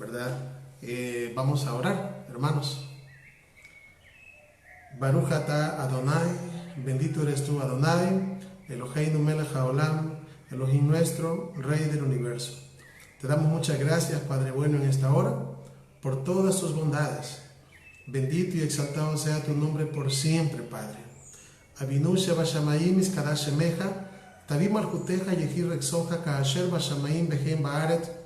¿verdad? Vamos a orar, hermanos. Baruch atah Adonai, bendito eres tú, Adonai, Eloheinu melech haolam, Elohim nuestro, Rey del universo. Te damos muchas gracias, Padre bueno, en esta hora, por todas tus bondades. Bendito y exaltado sea tu nombre por siempre, Padre. Abinu shebashamayim iskadash shemecha, Tavi malchuteja yehir rexoja kaasher bashamayim behem baaret,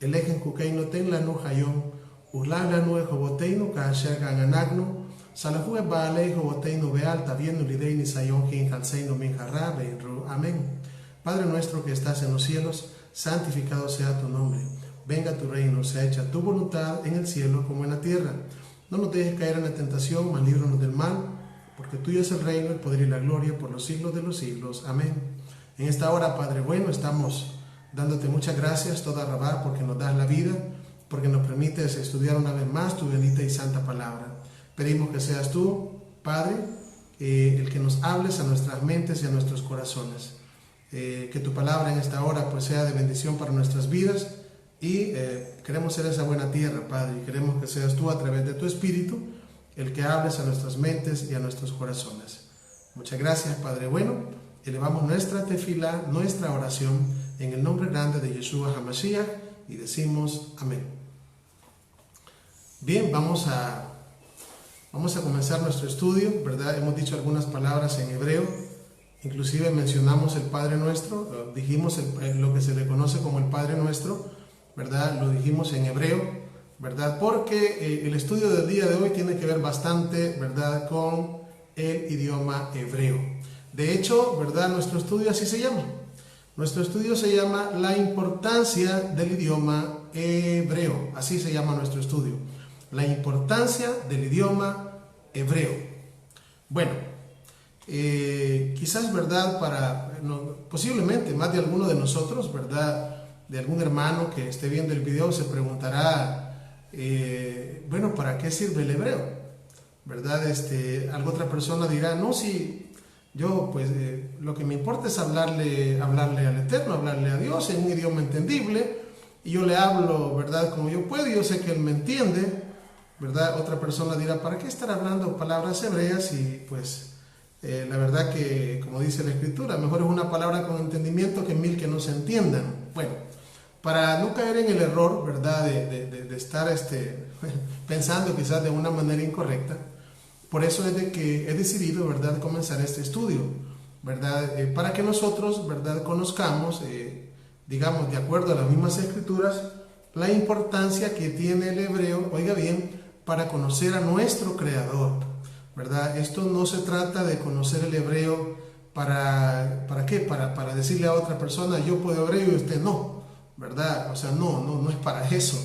Elejen kukeinu ten lanu hayom, Ulah lanu ejoboteinu kaasher gananagnu, Salahu baalei joboteinu beal, tavienu lideini sayon hin halseinu min harra beinru. Amén. Padre nuestro que estás en los cielos, santificado sea tu nombre. Venga tu reino, sea hecha tu voluntad en el cielo como en la tierra. No nos dejes caer en la tentación, mas líbranos del mal, porque tuyo es el reino, el poder y la gloria por los siglos de los siglos. Amén. En esta hora, Padre bueno, estamos dándote muchas gracias, toda Rabá, porque nos das la vida, porque nos permites estudiar una vez más tu bendita y santa palabra. Pedimos que seas tú, Padre, el que nos hables a nuestras mentes y a nuestros corazones. Que tu palabra en esta hora pues sea de bendición para nuestras vidas y queremos ser esa buena tierra, Padre, y queremos que seas tú a través de tu Espíritu el que hables a nuestras mentes y a nuestros corazones. Muchas gracias, Padre bueno. Elevamos nuestra tefilá, nuestra oración en el nombre grande de Yeshua HaMashiach y decimos amén. Bien, vamos a comenzar nuestro estudio, ¿verdad? Hemos dicho algunas palabras en hebreo, inclusive mencionamos el Padre Nuestro, dijimos lo que se le conoce como el Padre Nuestro, ¿verdad? Lo dijimos en hebreo, ¿verdad? Porque el estudio del día de hoy tiene que ver bastante, ¿verdad?, con el idioma hebreo. De hecho, ¿verdad?, nuestro estudio así se llama. Nuestro estudio se llama La importancia del idioma hebreo. Así se llama nuestro estudio. La importancia del idioma hebreo. Bueno, quizás, ¿verdad?, posiblemente más de alguno de nosotros, ¿verdad?, de algún hermano que esté viendo el video se preguntará, bueno, ¿para qué sirve el hebreo? ¿Verdad? Alguna otra persona dirá, no, si yo, pues, lo que me importa es hablarle al Eterno, hablarle a Dios en un idioma entendible, y yo le hablo, ¿verdad?, como yo puedo, y yo sé que Él me entiende, ¿verdad? Otra persona dirá, ¿para qué estar hablando palabras hebreas? Y pues, la verdad que, como dice la Escritura, mejor es una palabra con entendimiento que 1000 que no se entiendan. Bueno, para no caer en el error, ¿verdad?, de estar pensando quizás de una manera incorrecta, por eso es de que he decidido, ¿verdad?, comenzar este estudio, ¿verdad?, para que nosotros, ¿verdad?, conozcamos, digamos, de acuerdo a las mismas escrituras, la importancia que tiene el hebreo, oiga bien, para conocer a nuestro Creador, ¿verdad? Esto no se trata de conocer el hebreo ¿para qué? Para decirle a otra persona, yo puedo hebreo y usted no, ¿verdad? O sea, no es para eso.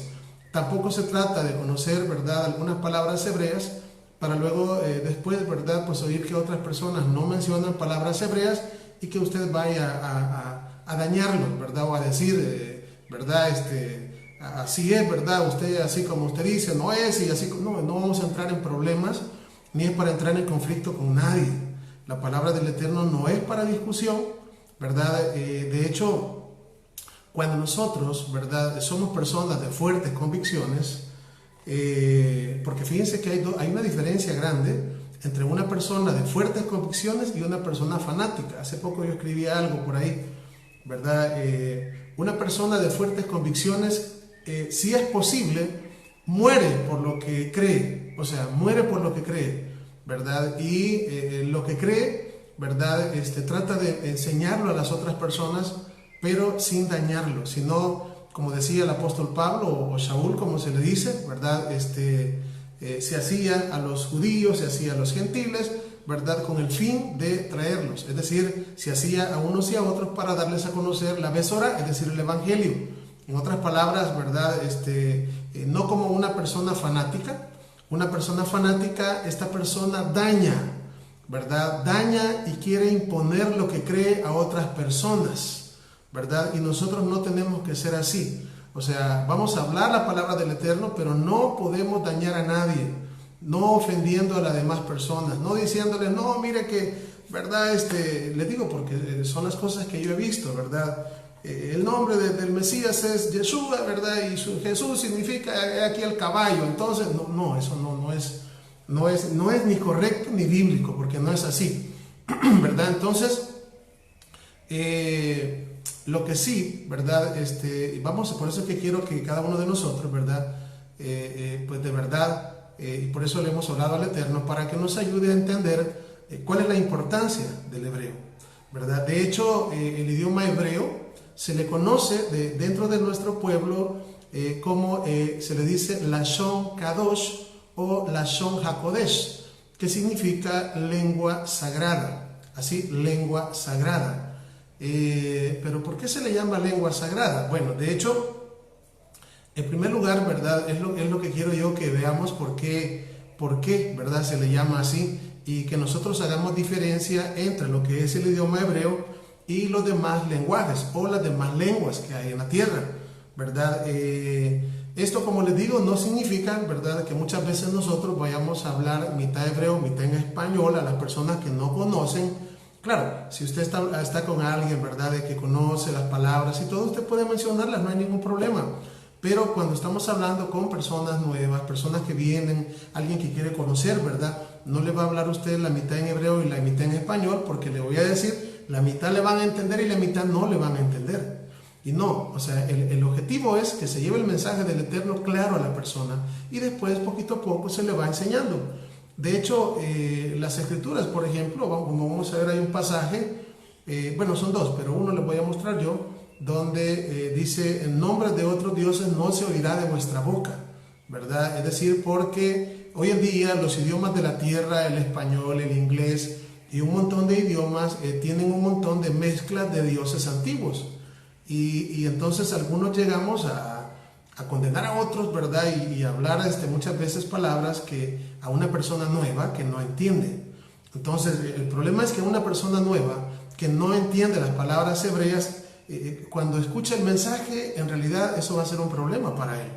Tampoco se trata de conocer, ¿verdad?, algunas palabras hebreas para luego después, ¿verdad?, pues oír que otras personas no mencionan palabras hebreas y que usted vaya a dañarlos, ¿verdad?, o a decir, ¿verdad?, así es, ¿verdad?, usted así como usted dice, no es, y así, no vamos a entrar en problemas, ni es para entrar en conflicto con nadie. La palabra del Eterno no es para discusión, ¿verdad? De hecho, cuando nosotros, ¿verdad?, somos personas de fuertes convicciones, porque fíjense que hay una diferencia grande entre una persona de fuertes convicciones y una persona fanática. Hace poco yo escribí algo por ahí, ¿verdad? Una persona de fuertes convicciones, si es posible, muere por lo que cree, o sea, muere por lo que cree, ¿verdad? Y lo que cree, ¿verdad?, trata de enseñarlo a las otras personas, pero sin dañarlo, sino, como decía el apóstol Pablo, o Shaul, como se le dice, ¿verdad?, se hacía a los judíos, se hacía a los gentiles, ¿verdad?, con el fin de traerlos, es decir, se hacía a unos y a otros para darles a conocer la Besorá, es decir, el Evangelio. En otras palabras, ¿verdad?, no como una persona fanática. Una persona fanática, esta persona daña, ¿verdad?, daña y quiere imponer lo que cree a otras personas, ¿verdad? Y nosotros no tenemos que ser así. O sea, vamos a hablar la palabra del Eterno, pero no podemos dañar a nadie, no ofendiendo a las demás personas, no diciéndoles, no, mire que, ¿verdad? Le digo porque son las cosas que yo he visto, ¿verdad? el nombre del Mesías es Yeshua, ¿verdad? Y Jesús significa aquí el caballo. Entonces, no, eso no es ni correcto ni bíblico, porque no es así, ¿verdad? Entonces, lo que sí, ¿verdad? Por eso es que quiero que cada uno de nosotros, ¿verdad? Pues de verdad, y por eso le hemos orado al Eterno, para que nos ayude a entender cuál es la importancia del hebreo, ¿verdad? De hecho, el idioma hebreo se le conoce dentro de nuestro pueblo como se le dice Lashon Kadosh o Lashon HaKodesh, que significa lengua sagrada, así, lengua sagrada. Pero ¿por qué se le llama lengua sagrada? Bueno, de hecho, en primer lugar, ¿verdad? Es lo que quiero yo que veamos por qué, ¿verdad? Se le llama así, y que nosotros hagamos diferencia entre lo que es el idioma hebreo y los demás lenguajes o las demás lenguas que hay en la tierra, ¿verdad? Esto, como les digo, no significa, ¿verdad?, que muchas veces nosotros vayamos a hablar mitad hebreo, mitad en español a las personas que no conocen. Claro, si usted está con alguien, ¿verdad?, de que conoce las palabras y todo, usted puede mencionarlas, no hay ningún problema. Pero cuando estamos hablando con personas nuevas, personas que vienen, alguien que quiere conocer, ¿verdad?, no le va a hablar a usted la mitad en hebreo y la mitad en español, porque le voy a decir, la mitad le van a entender y la mitad no le van a entender. Y no, o sea, el objetivo es que se lleve el mensaje del Eterno claro a la persona y después, poquito a poco, se le va enseñando. De hecho, las Escrituras, por ejemplo, como vamos a ver, hay un pasaje, bueno, son dos, pero uno les voy a mostrar yo, donde dice, en nombre de otros dioses no se oirá de vuestra boca, ¿verdad? Es decir, porque hoy en día los idiomas de la tierra, el español, el inglés y un montón de idiomas tienen un montón de mezclas de dioses antiguos. Y entonces algunos llegamos a condenar a otros, ¿verdad? Y hablar muchas veces palabras que a una persona nueva que no entiende. Entonces el problema es que una persona nueva que no entiende las palabras hebreas, cuando escucha el mensaje, en realidad eso va a ser un problema para él.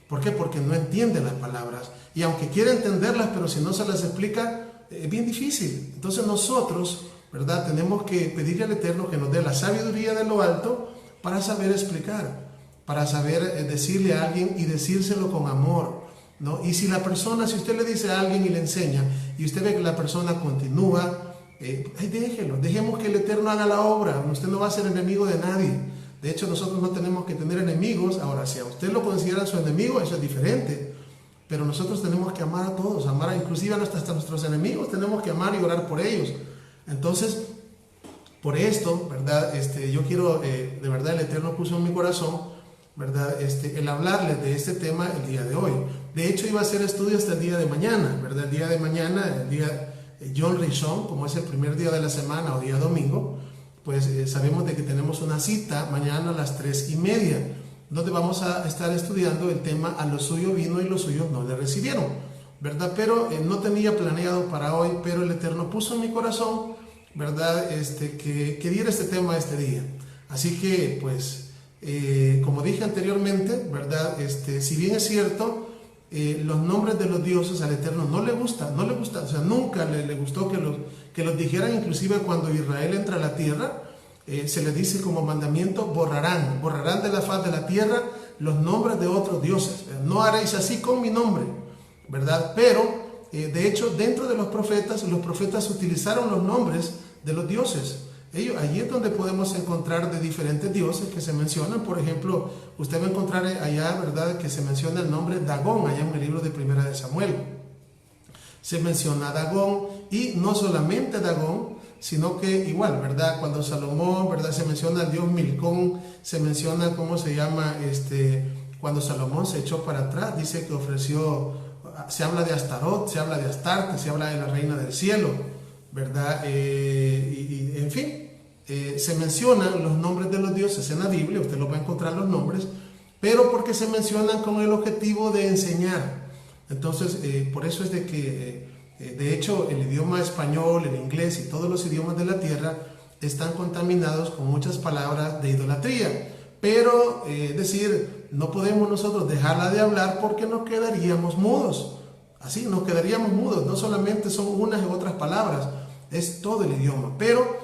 ¿Por qué? Porque no entiende las palabras. Y aunque quiere entenderlas, pero si no se las explica, es bien difícil. Entonces nosotros, ¿verdad?, tenemos que pedirle al Eterno que nos dé la sabiduría de lo alto para saber explicar, para saber decirle a alguien y decírselo con amor, ¿no? Y si usted le dice a alguien y le enseña, y usted ve que la persona continúa, déjelo, dejemos que el Eterno haga la obra. Usted no va a ser enemigo de nadie. De hecho, nosotros no tenemos que tener enemigos. Ahora, si a usted lo considera su enemigo, eso es diferente. Pero nosotros tenemos que amar a todos, inclusive hasta nuestros enemigos, tenemos que amar y orar por ellos. Entonces, por esto, ¿verdad? Yo quiero, de verdad, el Eterno puso en mi corazón, ¿verdad?, el hablarles de este tema el día de hoy. De hecho, iba a hacer estudio hasta el día de mañana, ¿verdad? El día de mañana, el día Yom Rishon, como es el primer día de la semana o día domingo, pues sabemos de que tenemos una cita mañana a las 3:30, donde vamos a estar estudiando el tema a lo suyo vino y los suyos no le recibieron, ¿verdad? Pero no tenía planeado para hoy, pero el Eterno puso en mi corazón, ¿verdad?, que diera este tema este día. Así que, pues, como dije anteriormente, ¿verdad?, si bien es cierto, los nombres de los dioses al Eterno no le gusta, o sea, nunca le gustó que los dijeran. Inclusive cuando Israel entra a la tierra, se le dice como mandamiento, borrarán de la faz de la tierra los nombres de otros dioses. No haréis así con mi nombre, ¿verdad? Pero, de hecho, dentro de los profetas utilizaron los nombres de los dioses. Allí es donde podemos encontrar de diferentes dioses que se mencionan. Por ejemplo, usted va a encontrar allá, ¿verdad?, que se menciona el nombre Dagón, allá en el libro de Primera de Samuel. Se menciona Dagón, y no solamente Dagón, sino que igual, ¿verdad?, cuando Salomón, ¿verdad?, se menciona al dios Milcón, se menciona, ¿cómo se llama?, cuando Salomón se echó para atrás, dice que se habla de Astarot, se habla de Astarte, se habla de la reina del cielo, ¿verdad? En fin, se mencionan los nombres de los dioses en la Biblia, usted lo va a encontrar los nombres, pero porque se mencionan con el objetivo de enseñar. Entonces, por eso es de que, de hecho, el idioma español, el inglés y todos los idiomas de la tierra están contaminados con muchas palabras de idolatría. Pero, es decir, no podemos nosotros dejarla de hablar porque nos quedaríamos mudos. Así, nos quedaríamos mudos. No solamente son unas y otras palabras, es todo el idioma. Pero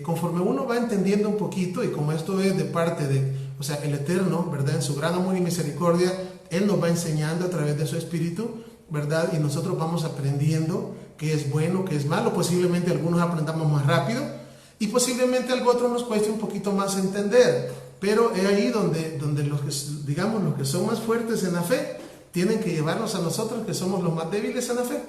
conforme uno va entendiendo un poquito, y como esto es de parte de, o sea, el Eterno, ¿verdad? En su gran amor y misericordia, Él nos va enseñando a través de su Espíritu, ¿verdad? Y nosotros vamos aprendiendo qué es bueno, qué es malo. Posiblemente algunos aprendamos más rápido y posiblemente algo otro nos cueste un poquito más entender. Pero es ahí donde los que, digamos, los que son más fuertes en la fe tienen que llevarnos a nosotros que somos los más débiles en la fe.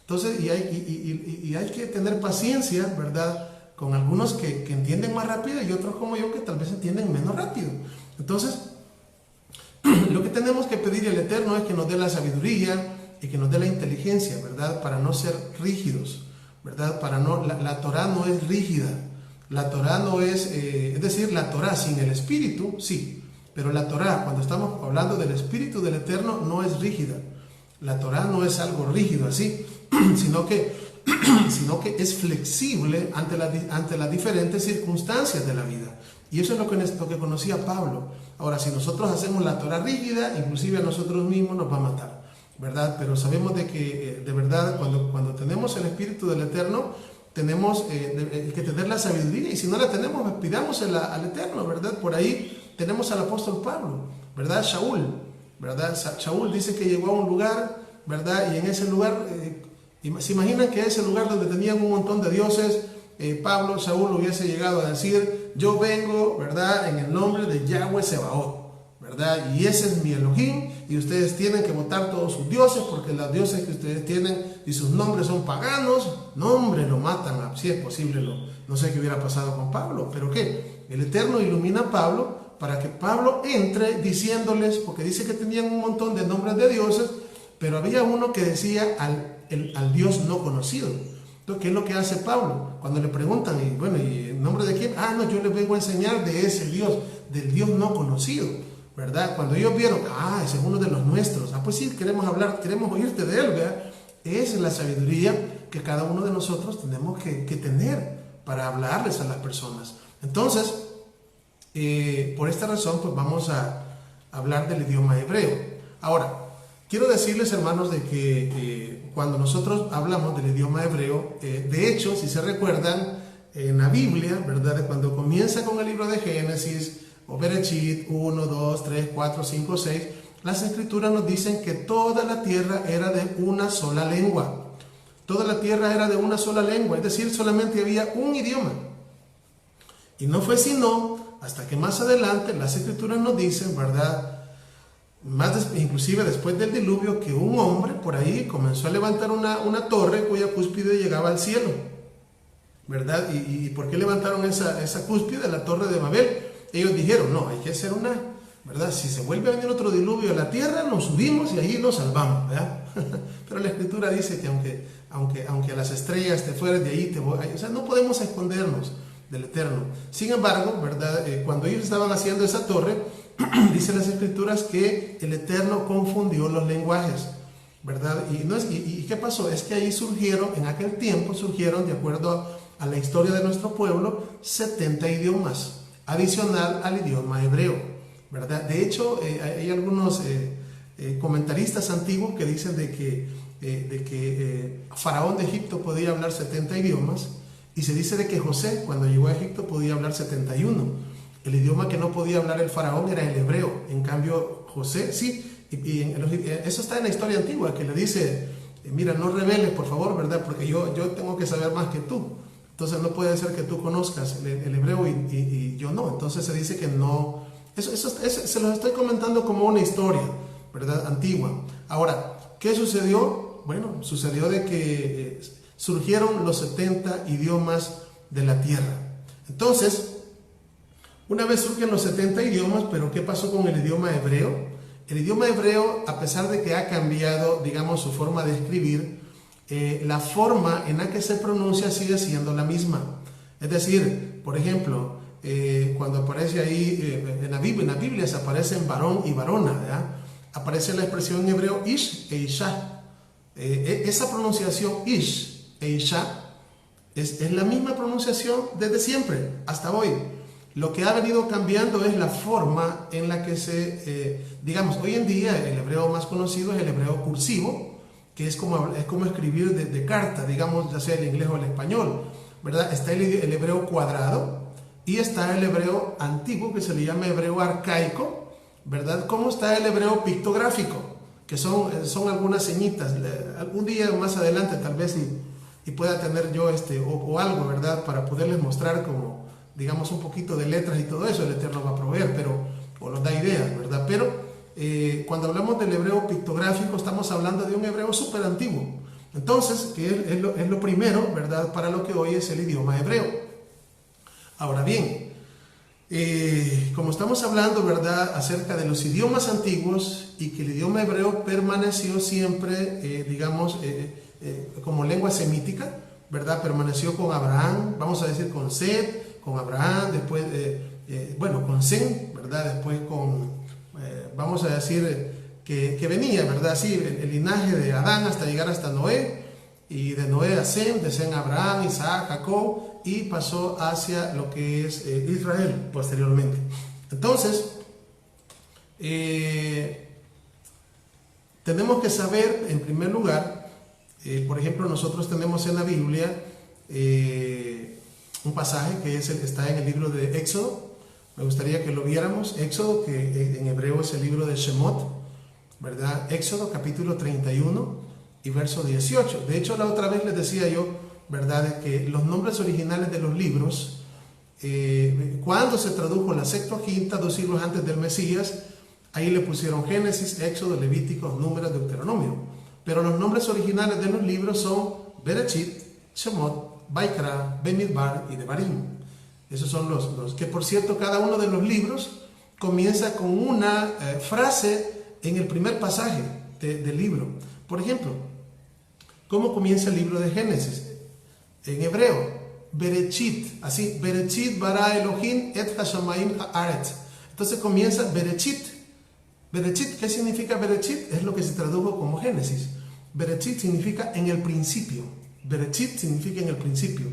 Entonces, y hay que tener paciencia, ¿verdad? Con algunos que entienden más rápido y otros como yo que tal vez entienden menos rápido. Entonces, lo que tenemos que pedir al Eterno es que nos dé la sabiduría y que nos dé la inteligencia, ¿verdad? Para no ser rígidos, ¿verdad? La Torah no es rígida. La Torah no es, es decir, la Torah sin el Espíritu, sí. Pero la Torah, cuando estamos hablando del Espíritu del Eterno, no es rígida. La Torah no es algo rígido así, sino que es flexible ante las diferentes circunstancias de la vida. Y eso es lo que conocía Pablo. Ahora, si nosotros hacemos la Torah rígida, inclusive a nosotros mismos nos va a matar, ¿verdad? Pero sabemos de que, de verdad, cuando tenemos el Espíritu del Eterno, tenemos que tener la sabiduría, y si no la tenemos, pidámosela al Eterno, ¿verdad? Por ahí tenemos al apóstol Pablo, ¿verdad? Shaul, ¿verdad? Shaul dice que llegó a un lugar, ¿verdad? Y en ese lugar, se imaginan que ese lugar donde tenían un montón de dioses, Shaul hubiese llegado a decir: yo vengo, ¿verdad?, en el nombre de Yahweh Sebaot, ¿verdad? Y ese es mi Elohim, y ustedes tienen que botar todos sus dioses, porque los dioses que ustedes tienen y sus nombres son paganos. No, hombre, lo matan, si es posible. No sé qué hubiera pasado con Pablo, pero ¿qué? El Eterno ilumina a Pablo para que Pablo entre diciéndoles, porque dice que tenían un montón de nombres de dioses, pero había uno que decía al Dios no conocido. Entonces, ¿qué es lo que hace Pablo? Cuando le preguntan, y bueno, ¿y en nombre de quién? No, yo les vengo a enseñar de ese Dios, del Dios no conocido, ¿verdad? Cuando ellos vieron, ese es uno de los nuestros, pues sí, queremos hablar, queremos oírte de él, ¿verdad? Esa es la sabiduría que cada uno de nosotros tenemos que tener para hablarles a las personas. Entonces, por esta razón, pues vamos a hablar del idioma hebreo. Ahora, quiero decirles, hermanos, de que cuando nosotros hablamos del idioma hebreo, de hecho, si se recuerdan, en la Biblia, ¿verdad?, de cuando comienza con el libro de Génesis, o Bereshit 1, 2, 3, 4, 5, 6, las escrituras nos dicen que toda la tierra era de una sola lengua. Toda la tierra era de una sola lengua, es decir, solamente había un idioma. Y no fue sino hasta que más adelante las escrituras nos dicen, ¿verdad?, inclusive después del diluvio, que un hombre por ahí comenzó a levantar una torre cuya cúspide llegaba al cielo, ¿verdad? ¿Y por qué levantaron esa cúspide, la torre de Babel? Ellos dijeron: no, hay que hacer ¿verdad? Si se vuelve a venir otro diluvio a la tierra, nos subimos y ahí nos salvamos, ¿verdad? Pero la escritura dice que aunque a las estrellas te fueras de ahí, o sea, no podemos escondernos del Eterno. Sin embargo, ¿verdad?, cuando ellos estaban haciendo esa torre, dice las escrituras que el Eterno confundió los lenguajes, ¿verdad? ¿Y qué pasó? Es que ahí en aquel tiempo surgieron, de acuerdo a la historia de nuestro pueblo, 70 idiomas, adicional al idioma hebreo, ¿verdad? De hecho, hay algunos comentaristas antiguos que dicen de que Faraón de Egipto podía hablar 70 idiomas, y se dice de que José, cuando llegó a Egipto, podía hablar 71. El idioma que no podía hablar el faraón era el hebreo. En cambio, José sí. Eso está en la historia antigua, que le dice: mira, no reveles, por favor, ¿verdad? Porque yo tengo que saber más que tú. Entonces no puede ser que tú conozcas el hebreo y yo no. Entonces se dice que no. Eso se los estoy comentando como una historia, ¿verdad?, antigua. Ahora, ¿qué sucedió? Bueno, sucedió de que surgieron los 70 idiomas de la tierra. Entonces, una vez surgen los 70 idiomas, pero ¿qué pasó con el idioma hebreo? El idioma hebreo, a pesar de que ha cambiado, digamos, su forma de escribir, la forma en la que se pronuncia sigue siendo la misma. Es decir, por ejemplo, cuando aparece ahí, en la Biblia se aparecen varón y varona, ¿verdad? Aparece la expresión en hebreo ish e isha. Esa pronunciación ish e isha es la misma pronunciación desde siempre hasta hoy. Lo que ha venido cambiando es la forma en la que digamos, hoy en día el hebreo más conocido es el hebreo cursivo, que es como escribir de carta, digamos, ya sea el inglés o el español, ¿verdad? Está el hebreo cuadrado y está el hebreo antiguo, que se le llama hebreo arcaico, ¿verdad? Como está el hebreo pictográfico, que son algunas señitas. Algún día más adelante tal vez y pueda tener yo o algo, ¿verdad? Para poderles mostrar como, digamos, un poquito de letras y todo eso, el Eterno va a proveer, o nos da ideas, ¿verdad? Pero cuando hablamos del hebreo pictográfico, estamos hablando de un hebreo súper antiguo. Entonces, que es lo primero, ¿verdad? Para lo que hoy es el idioma hebreo. Ahora bien, como estamos hablando, ¿verdad?, acerca de los idiomas antiguos y que el idioma hebreo permaneció siempre, digamos, como lengua semítica, ¿verdad? Permaneció con Abraham, vamos a decir con Set, con Abraham, después, con Sem, ¿verdad? Después vamos a decir que venía, ¿verdad? Así, el linaje de Adán hasta llegar hasta Noé, y de Noé a Sem, de Sem a Abraham, Isaac, Jacob, y pasó hacia lo que es Israel posteriormente. Entonces, tenemos que saber, en primer lugar, por ejemplo, nosotros tenemos en la Biblia un pasaje que está en el libro de Éxodo. Me gustaría que lo viéramos. Éxodo, que en hebreo es el libro de Shemot, ¿verdad? Éxodo capítulo 31 y verso 18. De hecho, la otra vez les decía yo, ¿verdad?, que los nombres originales de los libros, cuando se tradujo la Septuaginta 2 siglos antes del Mesías, ahí le pusieron Génesis, Éxodo, Levíticos, Números, Deuteronomio. Pero los nombres originales de los libros son Bereshit, Shemot, Vaikra, Bemidbar y Devarim. Esos son los que, por cierto, cada uno de los libros comienza con una frase en el primer pasaje del libro. Por ejemplo, ¿cómo comienza el libro de Génesis? En hebreo, Bereshit, así, Bereshit bara Elohim et hashamayim haaretz. Entonces comienza Bereshit. Bereshit, ¿qué significa Bereshit? Es lo que se tradujo como Génesis. Bereshit significa en el principio. Bereshit significa en el principio.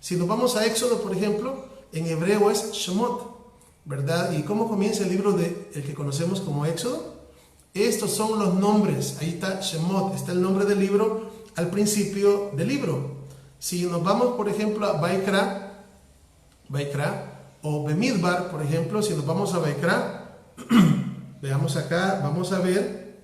Si nos vamos a Éxodo, por ejemplo, en hebreo es Shemot, ¿verdad? ¿Y cómo comienza el libro el que conocemos como Éxodo? Estos son los nombres. Ahí está Shemot, está el nombre del libro al principio del libro. Si nos vamos, por ejemplo, a Vaikra o Bemidbar, por ejemplo, si nos vamos a Vaikra, veamos acá, vamos a ver.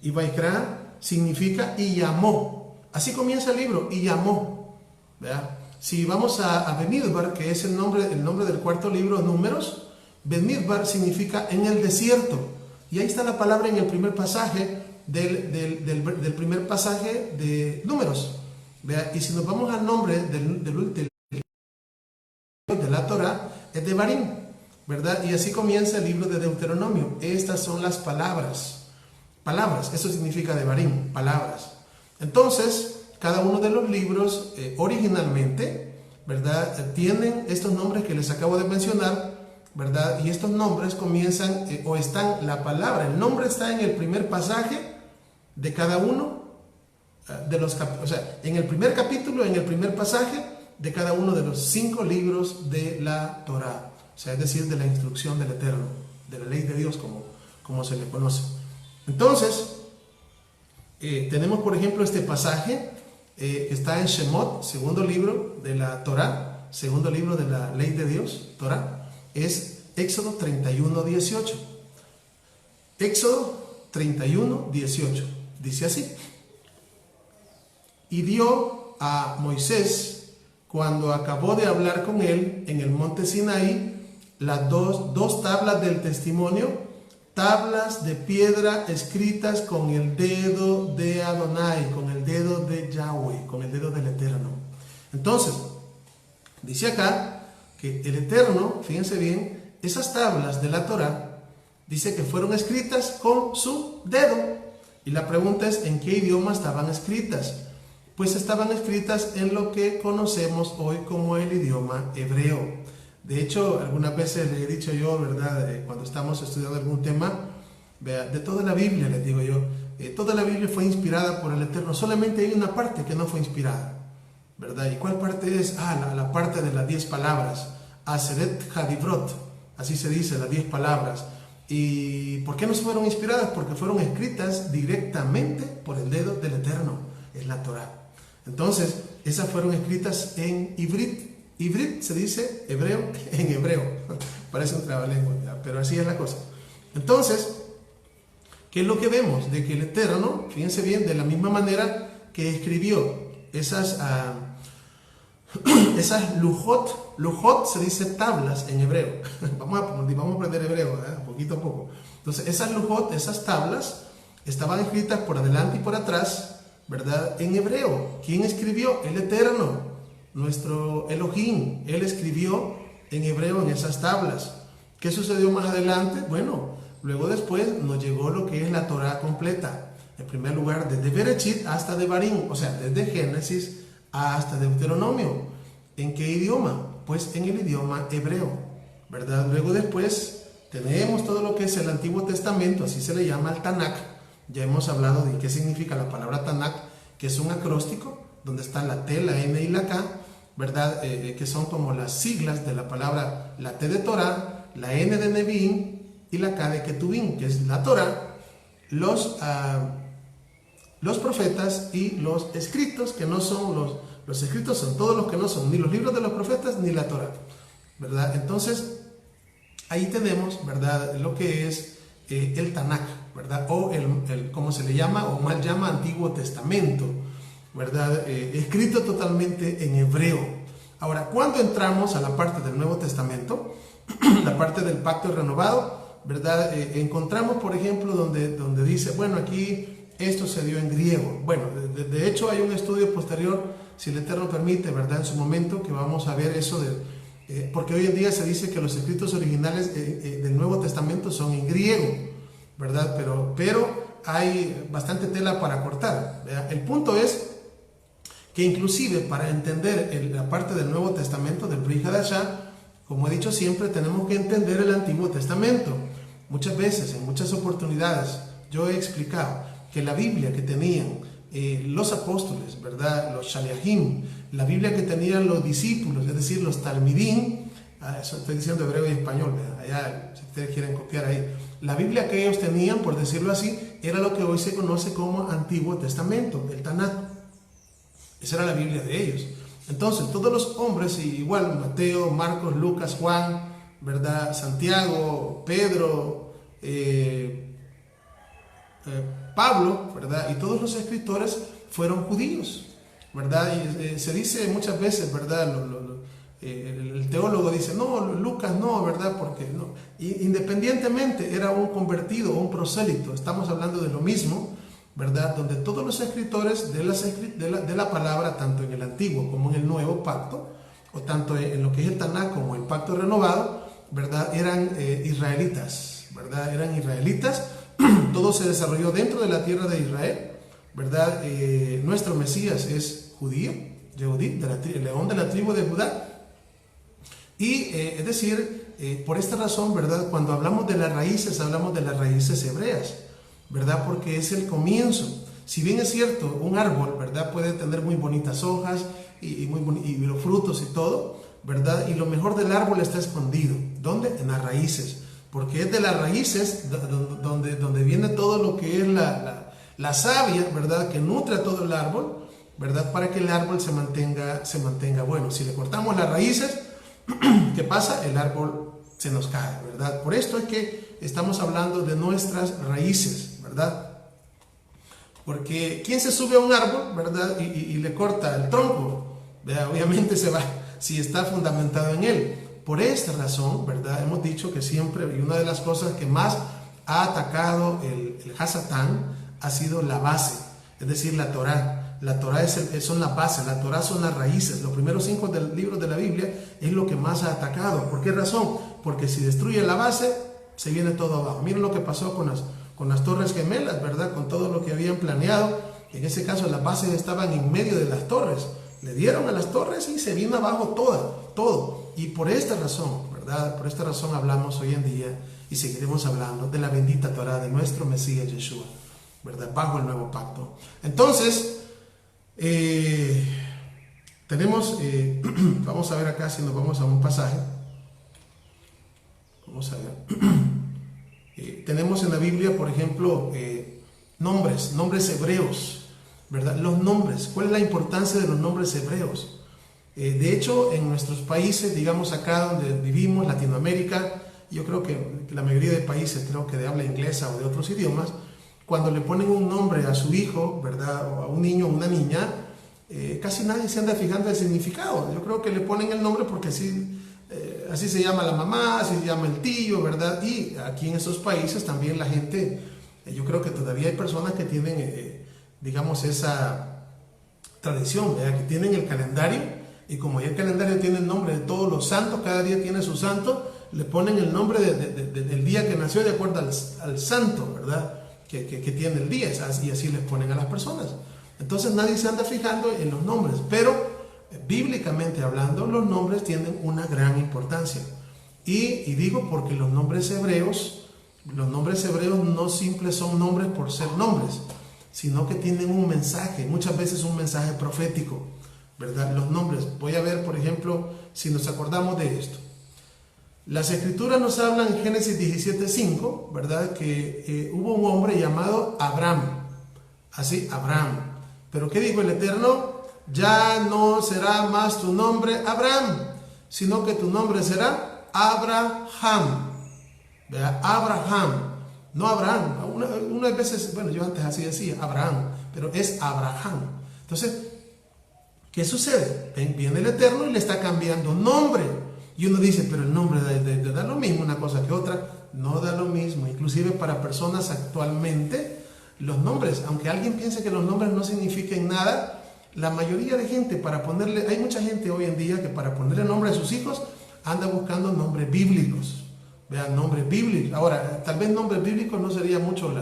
Y Vaikra significa y llamó. Así comienza el libro, y llamó. ¿Verdad? Si vamos a Bemidbar, que es el nombre del cuarto libro, Números, Bemidbar significa en el desierto. Y ahí está la palabra en el primer pasaje del primer pasaje de Números. ¿Verdad? Y si nos vamos al nombre de la Torah, es Devarim, ¿verdad? Y así comienza el libro de Deuteronomio. Estas son las palabras, eso significa Devarim, palabras. Entonces, cada uno de los libros originalmente, ¿verdad?, tienen estos nombres que les acabo de mencionar, ¿verdad? Y estos nombres comienzan, la palabra, el nombre está en el primer pasaje de cada uno de los capítulos, o sea, en el primer capítulo, en el primer pasaje de cada uno de los 5 libros de la Torah, o sea, es decir, de la instrucción del Eterno, de la ley de Dios, como se le conoce. Entonces, tenemos, por ejemplo, este pasaje que está en Shemot, segundo libro de la Torah, segundo libro de la ley de Dios, Torah, es Éxodo 31, 18. Éxodo 31, 18. Dice así: y dio a Moisés, cuando acabó de hablar con él en el monte Sinaí, las dos tablas del testimonio, tablas de piedra escritas con el dedo de Adonai, con el dedo de Yahweh, con el dedo del Eterno. Entonces, dice acá que el Eterno, fíjense bien, esas tablas de la Torah, dice que fueron escritas con su dedo. Y la pregunta es, ¿en qué idioma estaban escritas? Pues estaban escritas en lo que conocemos hoy como el idioma hebreo. De hecho, algunas veces le he dicho yo, ¿verdad?, cuando estamos estudiando algún tema, de toda la Biblia, les digo yo, toda la Biblia fue inspirada por el Eterno, solamente hay una parte que no fue inspirada, ¿verdad? ¿Y cuál parte es? La parte de las 10 palabras, Aseret Hadivrot, así se dice, las 10 palabras. ¿Y por qué no fueron inspiradas? Porque fueron escritas directamente por el dedo del Eterno, es la Torá. Entonces, esas fueron escritas en Ivrit. Ivrit se dice hebreo en hebreo. Parece un trabalengua, pero así es la cosa. Entonces, ¿qué es lo que vemos? De que el Eterno, fíjense bien, de la misma manera que escribió esas lujot se dice tablas en hebreo. Vamos a aprender hebreo, poquito a poco. Entonces, esas lujot, esas tablas, estaban escritas por adelante y por atrás, ¿verdad? En hebreo. ¿Quién escribió? El Eterno, nuestro Elohim. Él escribió en hebreo en esas tablas. ¿Qué sucedió más adelante? Bueno, luego después nos llegó lo que es la Torá completa. En primer lugar, desde Berechit hasta Devarim, o sea, desde Génesis hasta Deuteronomio. ¿En qué idioma? Pues en el idioma hebreo, ¿verdad? Luego después tenemos todo lo que es el Antiguo Testamento, así se le llama el Tanakh. Ya hemos hablado de qué significa la palabra Tanakh, que es un acróstico, donde está la T, la N y la K, ¿verdad? Que son como las siglas de la palabra, la T de Torah, la N de Nevi'im y la K de Ketuvim, que es la Torah, los profetas y los escritos, que no son los escritos, son todos los que no son ni los libros de los profetas ni la Torah, ¿verdad? Entonces, ahí tenemos, ¿verdad?, lo que es el Tanakh, ¿verdad? O como se le llama, o mal llama, Antiguo Testamento, ¿verdad? Escrito totalmente en hebreo. Ahora, cuando entramos a la parte del Nuevo Testamento, la parte del Pacto Renovado, ¿verdad? Encontramos, por ejemplo, donde dice, bueno, aquí esto se dio en griego. Bueno, de hecho hay un estudio posterior, si el Eterno permite, ¿verdad?, en su momento, que vamos a ver eso porque hoy en día se dice que los escritos originales del Nuevo Testamento son en griego, ¿verdad? Pero hay bastante tela para cortar, ¿verdad? El punto es que inclusive para entender la parte del Nuevo Testamento, del Brit Hadashah, como he dicho siempre, tenemos que entender el Antiguo Testamento. Muchas veces, en muchas oportunidades, yo he explicado que la Biblia que tenían los apóstoles, ¿verdad?, los shaliachim, la Biblia que tenían los discípulos, es decir, los talmidim, eso estoy diciendo hebreo y español, ¿verdad? Allá, si ustedes quieren copiar ahí, la Biblia que ellos tenían, por decirlo así, era lo que hoy se conoce como Antiguo Testamento, el Tanakh. Esa era la Biblia de ellos. Entonces, todos los hombres, igual Mateo, Marcos, Lucas, Juan, ¿verdad?, Santiago, Pedro, Pablo, ¿verdad?, y todos los escritores fueron judíos, ¿verdad? Y se dice muchas veces, ¿verdad?, el teólogo dice, no, Lucas no, ¿verdad?, porque no. Independientemente, era un convertido, un prosélito, estamos hablando de lo mismo, ¿verdad?, donde todos los escritores de la palabra, tanto en el Antiguo como en el Nuevo Pacto, o tanto en lo que es el Tanakh como el Pacto Renovado, ¿verdad?, eran israelitas, ¿verdad?, eran israelitas. Todo se desarrolló dentro de la tierra de Israel, ¿verdad? Nuestro Mesías es judío, Yehudí, el león de la tribu de Judá. Y es decir, por esta razón, ¿verdad?, cuando hablamos de las raíces, hablamos de las raíces hebreas, ¿verdad?, porque es el comienzo. Si bien es cierto, un árbol, ¿verdad?, puede tener muy bonitas hojas y los frutos y todo, ¿verdad?, y lo mejor del árbol está escondido. ¿Dónde? En las raíces. Porque es de las raíces donde viene todo lo que es la savia, ¿verdad?, que nutre a todo el árbol, ¿verdad?, para que el árbol se mantenga bueno. Si le cortamos las raíces, ¿qué pasa? El árbol se nos cae, ¿verdad? Por esto es que estamos hablando de nuestras raíces, ¿verdad? Porque ¿quién se sube a un árbol, ¿verdad?, y le corta el tronco? ¿Verdad? Obviamente se va, si está fundamentado en él. Por esta razón, ¿verdad?, hemos dicho que siempre, y una de las cosas que más ha atacado el Hasatán ha sido la base, es decir, la Torá. La Torá son la base, la Torá son las raíces. Los primeros 5 libros de la Biblia es lo que más ha atacado. ¿Por qué razón? Porque si destruye la base, se viene todo abajo. Miren lo que pasó con las Torres Gemelas, ¿verdad?, con todo lo que habían planeado. En ese caso, las bases estaban en medio de las torres. Le dieron a las torres y se vino abajo todo. Y por esta razón, ¿verdad?, por esta razón hablamos hoy en día y seguiremos hablando de la bendita Torá de nuestro Mesías Yeshua, ¿verdad?, bajo el nuevo pacto. Entonces, tenemos, vamos a ver acá si nos vamos a un pasaje. Vamos a ver. Tenemos en la Biblia, por ejemplo, nombres hebreos, ¿verdad? Los nombres, ¿cuál es la importancia de los nombres hebreos? De hecho, en nuestros países, digamos acá donde vivimos, Latinoamérica, yo creo que la mayoría de países, creo que de habla inglesa o de otros idiomas, cuando le ponen un nombre a su hijo, ¿verdad? O a un niño o una niña, casi nadie se anda fijando el significado. Yo creo que le ponen el nombre porque así se llama la mamá, así se llama el tío, ¿verdad? Y aquí en esos países también la gente, yo creo que todavía hay personas que tienen, digamos, esa tradición, ¿verdad? Que tienen el calendario, y como ya el calendario tiene el nombre de todos los santos, cada día tiene su santo, le ponen el nombre del día que nació de acuerdo al santo, ¿verdad? Que tiene el día, y así les ponen a las personas. Entonces nadie se anda fijando en los nombres, pero bíblicamente hablando, los nombres tienen una gran importancia. Y digo porque los nombres hebreos no simples son nombres por ser nombres, sino que tienen un mensaje, muchas veces un mensaje profético, ¿verdad? Los nombres, voy a ver, por ejemplo, si nos acordamos de esto. Las escrituras nos hablan en Génesis 17:5, ¿verdad? Que hubo un hombre llamado Abraham, así, Abraham. Pero ¿qué dijo el Eterno? Ya no será más tu nombre Abraham, sino que tu nombre será Abraham, ¿verdad? Abraham, no Abraham. Unas veces, bueno, yo antes así decía, Abraham, pero es Abraham. Entonces, ¿qué sucede? Viene el Eterno y le está cambiando nombre. Y uno dice, pero el nombre da lo mismo una cosa que otra. No da lo mismo. Inclusive para personas actualmente, los nombres, aunque alguien piense que los nombres no signifiquen nada, la mayoría de gente hay mucha gente hoy en día que para ponerle nombre a sus hijos anda buscando nombres bíblicos. Vean, nombres bíblicos. Ahora, tal vez nombres bíblicos no sería mucho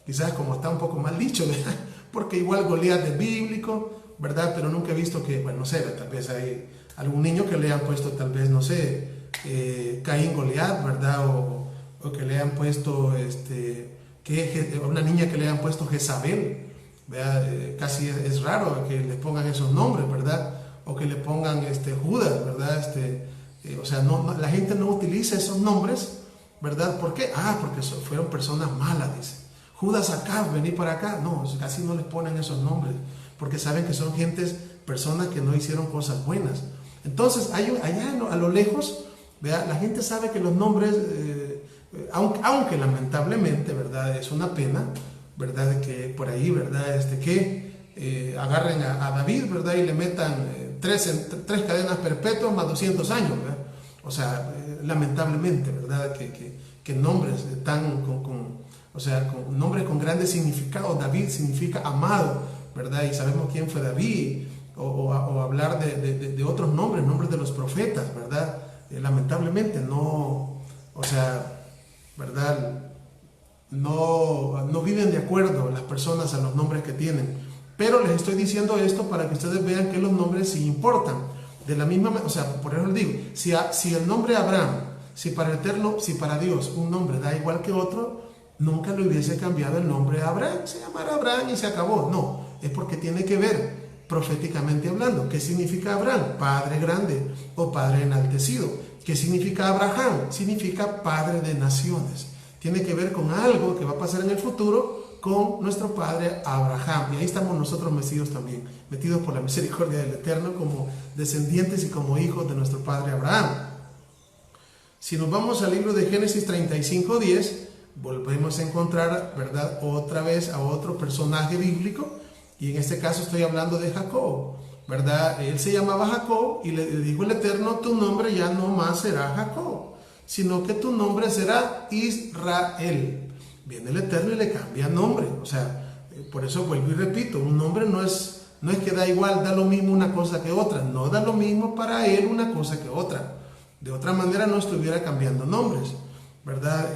quizás como está un poco mal dicho, ¿verdad? Porque igual Goliat es bíblico, ¿verdad? Pero nunca he visto que, bueno, no sé, tal vez hay algún niño que le han puesto, tal vez, no sé, Caín Goliat, ¿verdad? O que le han puesto, una niña que le han puesto Jezabel, ¿verdad? Casi es raro que les pongan esos nombres, ¿verdad? O que le pongan Judas, ¿verdad? O sea, la gente no utiliza esos nombres, ¿verdad? ¿Por qué? Porque fueron personas malas, dice. Judas acá, vení para acá. No, casi no les ponen esos nombres, porque saben que son personas que no hicieron cosas buenas. Entonces, allá a lo lejos, ¿verdad? La gente sabe que los nombres, aunque lamentablemente, ¿verdad? Es una pena, ¿verdad? Que por ahí, ¿verdad? Agarren a David, ¿verdad? Y le metan tres cadenas perpetuas más 200 años, ¿verdad? O sea, lamentablemente, ¿verdad? Que nombres con nombres con grandes significados. David significa amado, ¿verdad? Y sabemos quién fue David. O hablar de otros nombres de los profetas, ¿verdad? Lamentablemente no, o sea, ¿verdad? No viven de acuerdo las personas a los nombres que tienen. Pero les estoy diciendo esto para que ustedes vean que los nombres sí importan. De la misma manera, o sea, por eso les digo, si el nombre Abraham, si para el Eterno, si para Dios un nombre da igual que otro, nunca le hubiese cambiado el nombre a Abraham, se llamará Abraham y se acabó. No, es porque tiene que ver proféticamente hablando. ¿Qué significa Abraham? Padre grande o padre enaltecido. ¿Qué significa Abraham? Significa padre de naciones. Tiene que ver con algo que va a pasar en el futuro con nuestro padre Abraham. Y ahí estamos nosotros metidos también, metidos por la misericordia del Eterno como descendientes y como hijos de nuestro padre Abraham. Si nos vamos al libro de Génesis 35:10, volvemos a encontrar, ¿verdad?, otra vez a otro personaje bíblico. Y en este caso estoy hablando de Jacob, ¿verdad? Él se llamaba Jacob y le dijo el Eterno, tu nombre ya no más será Jacob, sino que tu nombre será Israel. Viene el Eterno y le cambia nombre. O sea, por eso vuelvo y repito, un nombre no es que da igual, da lo mismo una cosa que otra. No da lo mismo para él una cosa que otra. De otra manera no estuviera cambiando nombres, ¿verdad?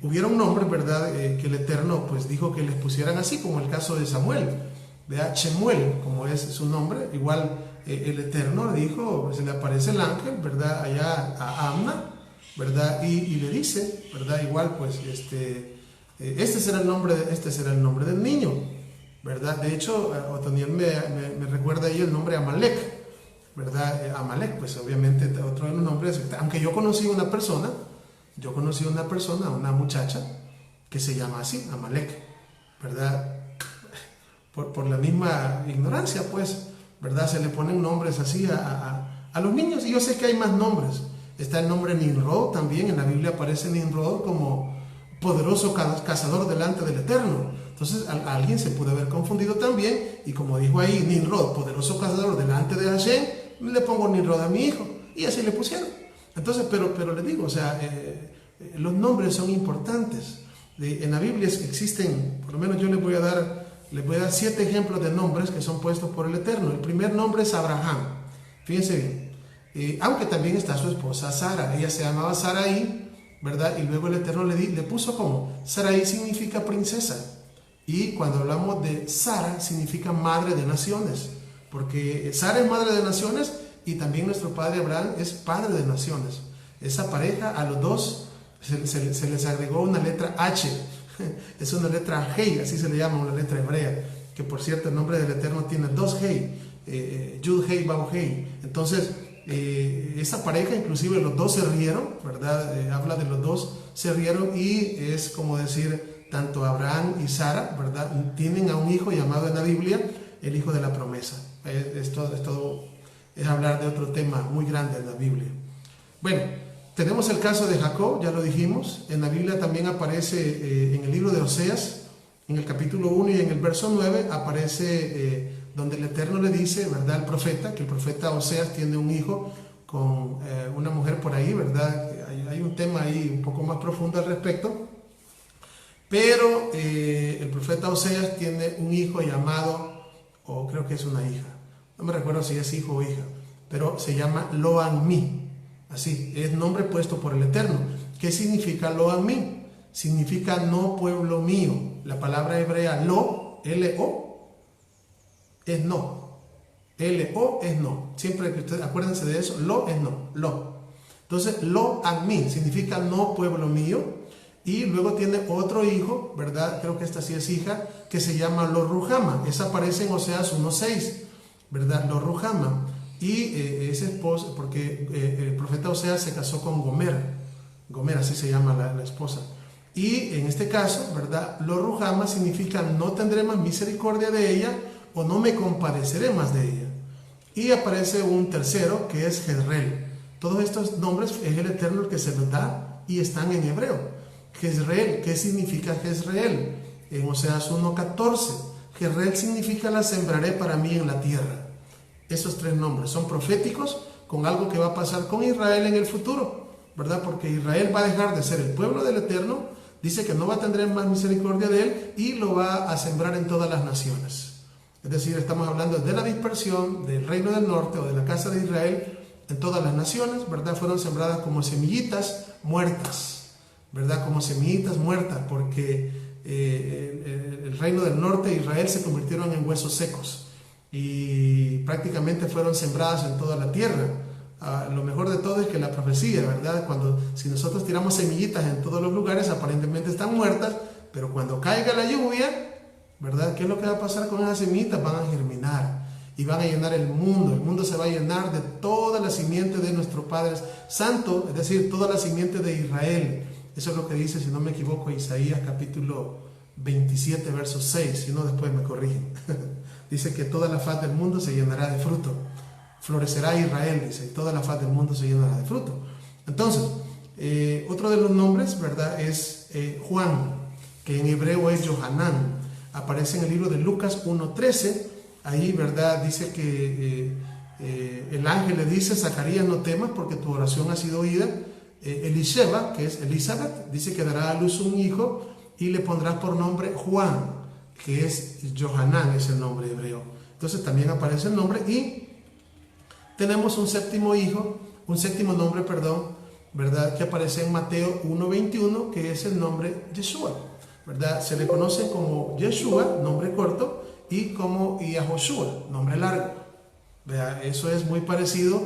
Hubieron nombres, ¿verdad? Que el Eterno pues dijo que les pusieran así, como el caso de Samuel. Vea, Shemuel, como es su nombre, igual el Eterno le dijo, se le aparece el ángel, ¿verdad? Allá a Amna, ¿verdad? Y le dice, ¿verdad? Igual, pues, este será el nombre del niño, ¿verdad? De hecho, Otoniel me recuerda ahí el nombre Amalek, ¿verdad? Amalek, pues obviamente otro de los nombres, aunque yo conocí una persona, Yo conocí a una persona, una muchacha, que se llama así, Amalek, ¿verdad? Por la misma ignorancia, pues, ¿verdad? Se le ponen nombres así a los niños, y yo sé que hay más nombres. Está el nombre Nimrod también, en la Biblia aparece Nimrod como poderoso cazador delante del Eterno. Entonces a alguien se puede haber confundido también, y como dijo ahí, Nimrod, poderoso cazador delante de Hashem, le pongo Nimrod a mi hijo, y así le pusieron. Entonces, pero le digo, o sea, los nombres son importantes. En la Biblia existen, por lo menos yo les voy a dar 7 ejemplos de nombres que son puestos por el Eterno. El primer nombre es Abraham, fíjense bien, aunque también está su esposa Sara, ella se llamaba Sarai, ¿verdad? Y luego el Eterno le puso como, Sarai significa princesa, y cuando hablamos de Sara significa madre de naciones, porque Sara es madre de naciones, y también nuestro padre Abraham es padre de naciones. Esa pareja, a los dos se les agregó una letra H, es una letra Hei, así se le llama, una letra hebrea, que por cierto el nombre del Eterno tiene 2 Hei, Yud Hei, Bau Hei. Entonces esa pareja, inclusive los dos se rieron, ¿verdad? Habla de los dos se rieron, y es como decir, tanto Abraham y Sara, ¿verdad? Tienen a un hijo llamado en la Biblia el hijo de la promesa. Esto es hablar de otro tema muy grande en la Biblia. Bueno, tenemos el caso de Jacob, ya lo dijimos. En la Biblia también aparece en el libro de Oseas, en el capítulo 1 y en el verso 9, aparece donde el Eterno le dice, ¿verdad?, al profeta, que el profeta Oseas tiene un hijo con una mujer por ahí, ¿verdad? Hay un tema ahí un poco más profundo al respecto. Pero el profeta Oseas tiene un hijo llamado, o creo que es una hija, no me recuerdo si es hijo o hija, pero se llama Lo-Ammi. Así, es nombre puesto por el Eterno. ¿Qué significa Lo-Ammi? Significa no pueblo mío. La palabra hebrea Lo, L-O, es no. L-O es no. Siempre que ustedes acuérdense de eso, Lo es no, Lo. Entonces, Lo-Ammi significa no pueblo mío. Y luego tiene otro hijo, ¿verdad? Creo que esta sí es hija, que se llama Lo-Ruhama. Esa aparece en Oseas 1.6, ¿verdad? Lo-Ruhama. Y es esposa, porque el profeta Oseas se casó con Gomer. Gomer, así se llama la esposa. Y en este caso, ¿verdad? Lo-Ruhama significa no tendré más misericordia de ella, o no me compadeceré más de ella. Y aparece un tercero que es Jezreel. Todos estos nombres es el Eterno el que se los da, y están en hebreo. Jezreel, ¿qué significa Jezreel? En Oseas 1.14, Jezreel significa la sembraré para mí en la tierra. Esos 3 nombres son proféticos con algo que va a pasar con Israel en el futuro, ¿verdad? Porque Israel va a dejar de ser el pueblo del Eterno, dice que no va a tener más misericordia de él, y lo va a sembrar en todas las naciones. Es decir, estamos hablando de la dispersión del reino del norte, o de la casa de Israel, en todas las naciones, ¿verdad? Fueron sembradas como semillitas muertas, ¿verdad? Como semillitas muertas, porque el reino del norte e Israel se convirtieron en huesos secos, y prácticamente fueron sembradas en toda la tierra. Lo mejor de todo es que la profecía, ¿verdad? Si nosotros tiramos semillitas en todos los lugares, aparentemente están muertas, pero cuando caiga la lluvia, ¿verdad? ¿Qué es lo que va a pasar con esas semillitas? Van a germinar y van a llenar el mundo se va a llenar de toda la simiente de nuestro Padre Santo, es decir, toda la simiente de Israel. Eso es lo que dice, si no me equivoco, Isaías capítulo 27, verso 6, si no después me corrigen. Dice que toda la faz del mundo se llenará de fruto. Florecerá Israel, dice, y toda la faz del mundo se llenará de fruto. Entonces, otro de los nombres, ¿verdad?, es Juan, que en hebreo es Johanán. Aparece en el libro de Lucas 1.13. Ahí, ¿verdad?, dice que el ángel le dice, Zacarías, no temas porque tu oración ha sido oída. Elisheba, que es Elizabeth, dice que dará a luz un hijo y le pondrás por nombre Juan, que es Johanán, es el nombre hebreo. Entonces también aparece el nombre, y tenemos un séptimo nombre, ¿verdad?, que aparece en Mateo 1.21, que es el nombre Yeshua, ¿verdad? Se le conoce como Yeshua, nombre corto, y como Yahoshua, nombre largo. ¿Verdad? Eso es muy parecido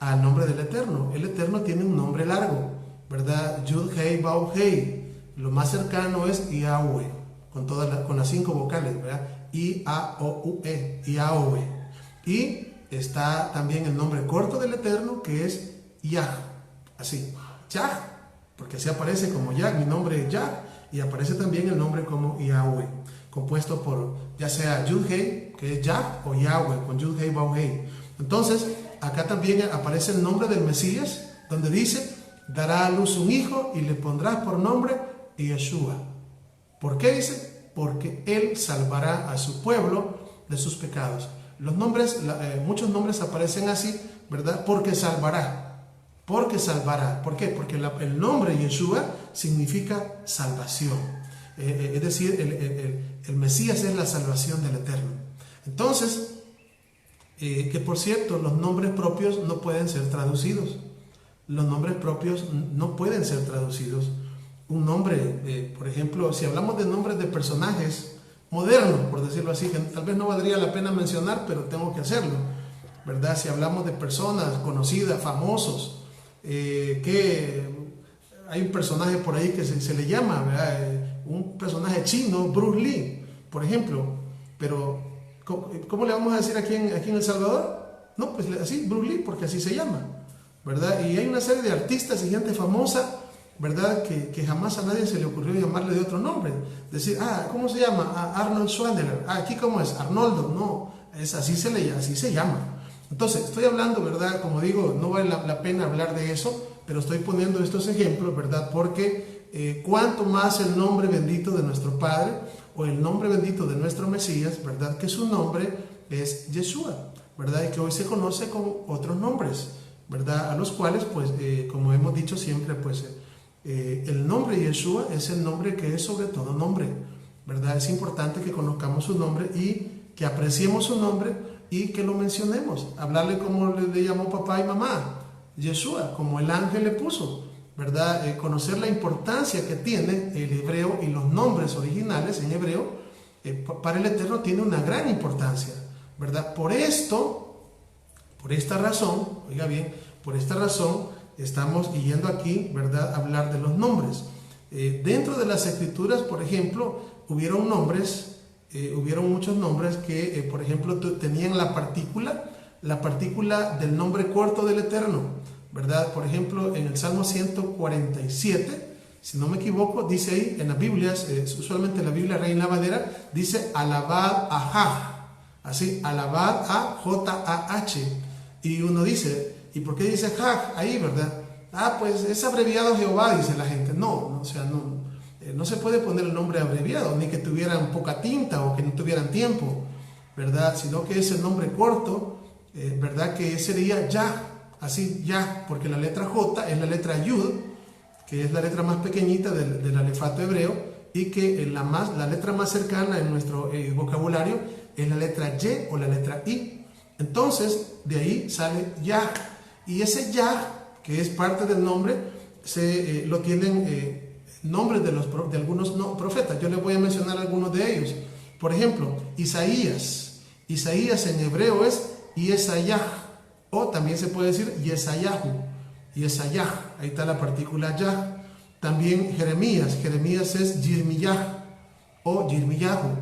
al nombre del Eterno. El Eterno tiene un nombre largo, ¿verdad? Yud Hei Bau Hei. Lo más cercano es Yahweh, con las 5 vocales, ¿verdad? I-A-O-U-E, Yahweh. Y está también el nombre corto del Eterno, que es Yah, así, Yah, porque así aparece como Yah, mi nombre es Yah, y aparece también el nombre como Yahweh, compuesto por ya sea Yud-Hei, que es Yah, o Yahweh, con Yud-Hei, Vau-Hei. Entonces, acá también aparece el nombre del Mesías, donde dice, dará a luz un hijo y le pondrás por nombre Yeshua. ¿Por qué dice? Porque él salvará a su pueblo de sus pecados. Los nombres, muchos nombres aparecen así, ¿verdad? Porque salvará. Porque salvará. ¿Por qué? Porque el nombre Yeshua significa salvación. Es decir, el Mesías es la salvación del Eterno. Entonces, que por cierto, los nombres propios no pueden ser traducidos. Los nombres propios no pueden ser traducidos. Un nombre, por ejemplo, si hablamos de nombres de personajes modernos, por decirlo así, que tal vez no valdría la pena mencionar, pero tengo que hacerlo, ¿verdad? Si hablamos de personas conocidas, famosos, que hay un personaje por ahí que se le llama, ¿verdad? Un personaje chino, Bruce Lee, por ejemplo, pero ¿cómo le vamos a decir aquí en El Salvador? No, pues así, Bruce Lee, porque así se llama, ¿verdad? Y hay una serie de artistas y gente famosa, ¿verdad? Que jamás a nadie se le ocurrió llamarle de otro nombre. Decir, ¿cómo se llama? Arnold Schwarzenegger. ¿Aquí cómo es? Arnoldo. No, así se llama. Entonces, estoy hablando, ¿verdad? Como digo, no vale la pena hablar de eso, pero estoy poniendo estos ejemplos, ¿verdad? Porque cuanto más el nombre bendito de nuestro Padre o el nombre bendito de nuestro Mesías, ¿verdad? Que su nombre es Yeshua, ¿verdad? Y que hoy se conoce con otros nombres, ¿verdad? A los cuales, pues, como hemos dicho siempre, pues, el nombre Yeshua es el nombre que es sobre todo nombre, ¿verdad? Es importante que conozcamos su nombre y que apreciemos su nombre y que lo mencionemos. Hablarle como le llamó papá y mamá, Yeshua, como el ángel le puso, ¿verdad? Conocer la importancia que tiene el hebreo y los nombres originales en hebreo, para el Eterno tiene una gran importancia, ¿verdad? Por esta razón, oiga bien, por esta razón estamos yendo aquí, ¿verdad?, a hablar de los nombres. Dentro de las escrituras, por ejemplo, hubieron muchos nombres que, por ejemplo, tenían la partícula del nombre corto del Eterno, ¿verdad? Por ejemplo, en el Salmo 147, si no me equivoco, dice ahí en las Biblias, usualmente la Biblia Reina Valera, dice alabad a Jah, así, alabad a J-A-H, y uno dice, ¿y por qué dice Jah ahí, verdad? Pues es abreviado Jehová, dice la gente. No, no se puede poner el nombre abreviado, ni que tuvieran poca tinta o que no tuvieran tiempo, ¿verdad? Sino que es el nombre corto, ¿verdad? Que sería Yah, así Yah, porque la letra J es la letra Yud, que es la letra más pequeñita del alefato hebreo, y que la letra más cercana en nuestro vocabulario es la letra Y o la letra I. Entonces, de ahí sale Yah, y ese Yah, que es parte del nombre, lo tienen nombres de algunos profetas. Yo les voy a mencionar algunos de ellos. Por ejemplo, Isaías en hebreo es Yesayah, o también se puede decir Yesayahu, Yesayah, ahí está la partícula Yah. También Jeremías es Yirmiyah o Yirmiyahu.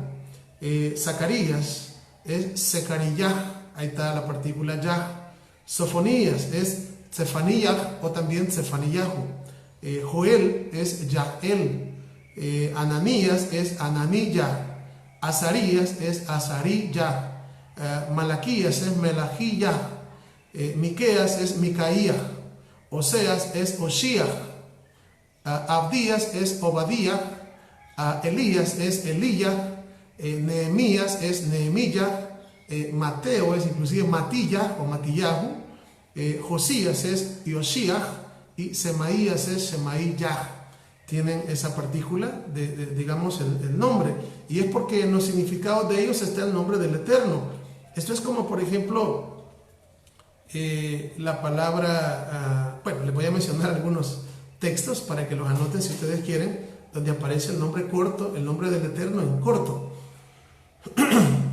Zacarías es Secariyah, ahí está la partícula Yah. Sofonías es Zefaniyah o también Zefaniyahu. Joel es Yael. Ananías es Ananiyah. Azarías es Azariyah. Malaquías es Melahiyah. Miqueas es Micaíah. Oseas es Osías. Abdías es Obadías. Elías es Elías. Nehemías es Nehemías. Mateo es inclusive Matías o Matillahu. Josías es Yosías y Semaías es Semaíyah. Tienen esa partícula digamos, el nombre, y es porque en los significados de ellos está el nombre del Eterno. Esto es como, por ejemplo, la palabra, bueno, les voy a mencionar algunos textos para que los anoten si ustedes quieren, donde aparece el nombre corto, el nombre del Eterno en corto.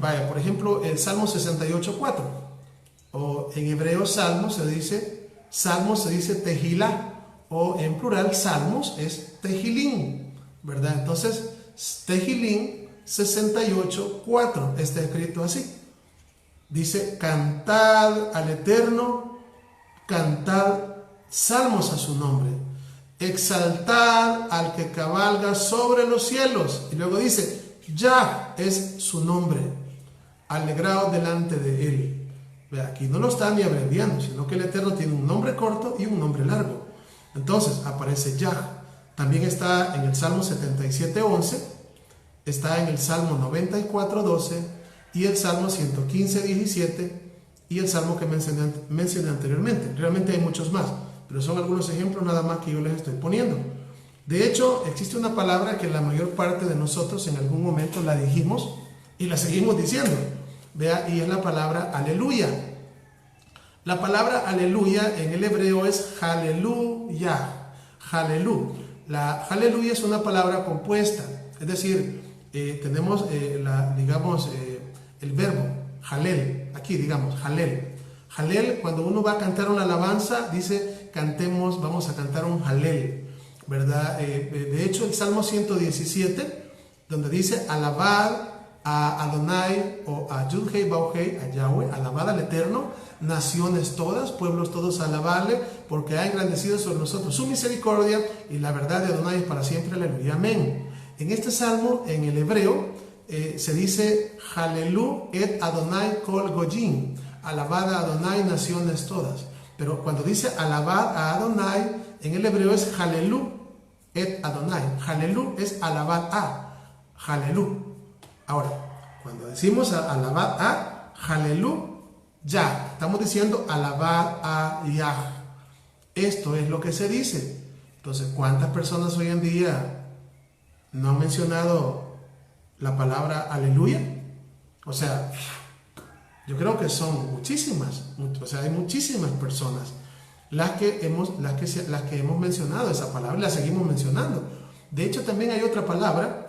Vaya, por ejemplo, el Salmo 68:4. O en hebreo salmo se dice Tehilá, o en plural salmos es Tehilín, ¿verdad? Entonces Tehilín 68:4 está escrito así. Dice: cantad al Eterno, cantad salmos a su nombre, exaltad al que cabalga sobre los cielos. Y luego dice, Yah es su nombre, alegraos delante de él. Ve, aquí no lo está ni abreviando, sino que el Eterno tiene un nombre corto y un nombre largo. Entonces aparece Yah. También está en el Salmo 77:11, está en el Salmo 94:12 y el Salmo 115:17 y el Salmo que mencioné anteriormente. Realmente hay muchos más, pero son algunos ejemplos nada más que yo les estoy poniendo. De hecho, existe una palabra que la mayor parte de nosotros en algún momento la dijimos y la seguimos diciendo. Vea, y es la palabra aleluya. La palabra aleluya en el hebreo es aleluya. La aleluya es una palabra compuesta, es decir, tenemos el verbo halel, aquí digamos halel. Halel, cuando uno va a cantar una alabanza, dice cantemos, vamos a cantar un halel, ¿verdad? De hecho, el Salmo 117, donde dice alabad a Adonai o a Yud-Hei Bau-Hei, a Yahweh, alabad al Eterno, naciones todas, pueblos todos, alabarle, porque ha engrandecido sobre nosotros su misericordia y la verdad de Adonai es para siempre, aleluya, amén. En este salmo, en el hebreo, se dice Halelu et Adonai kol goyim, alabad a Adonai, naciones todas. Pero cuando dice alabad a Adonai, en el hebreo es Halelu et Adonai. Halelu es alabad a, Halelu. Ahora, cuando decimos alabad a, Halelu, ya, estamos diciendo alabad a Yah. Esto es lo que se dice. Entonces, ¿cuántas personas hoy en día no han mencionado la palabra aleluya? O sea, yo creo que son muchísimas, o sea, hay muchísimas personas las que hemos mencionado esa palabra y la seguimos mencionando. De hecho, también hay otra palabra,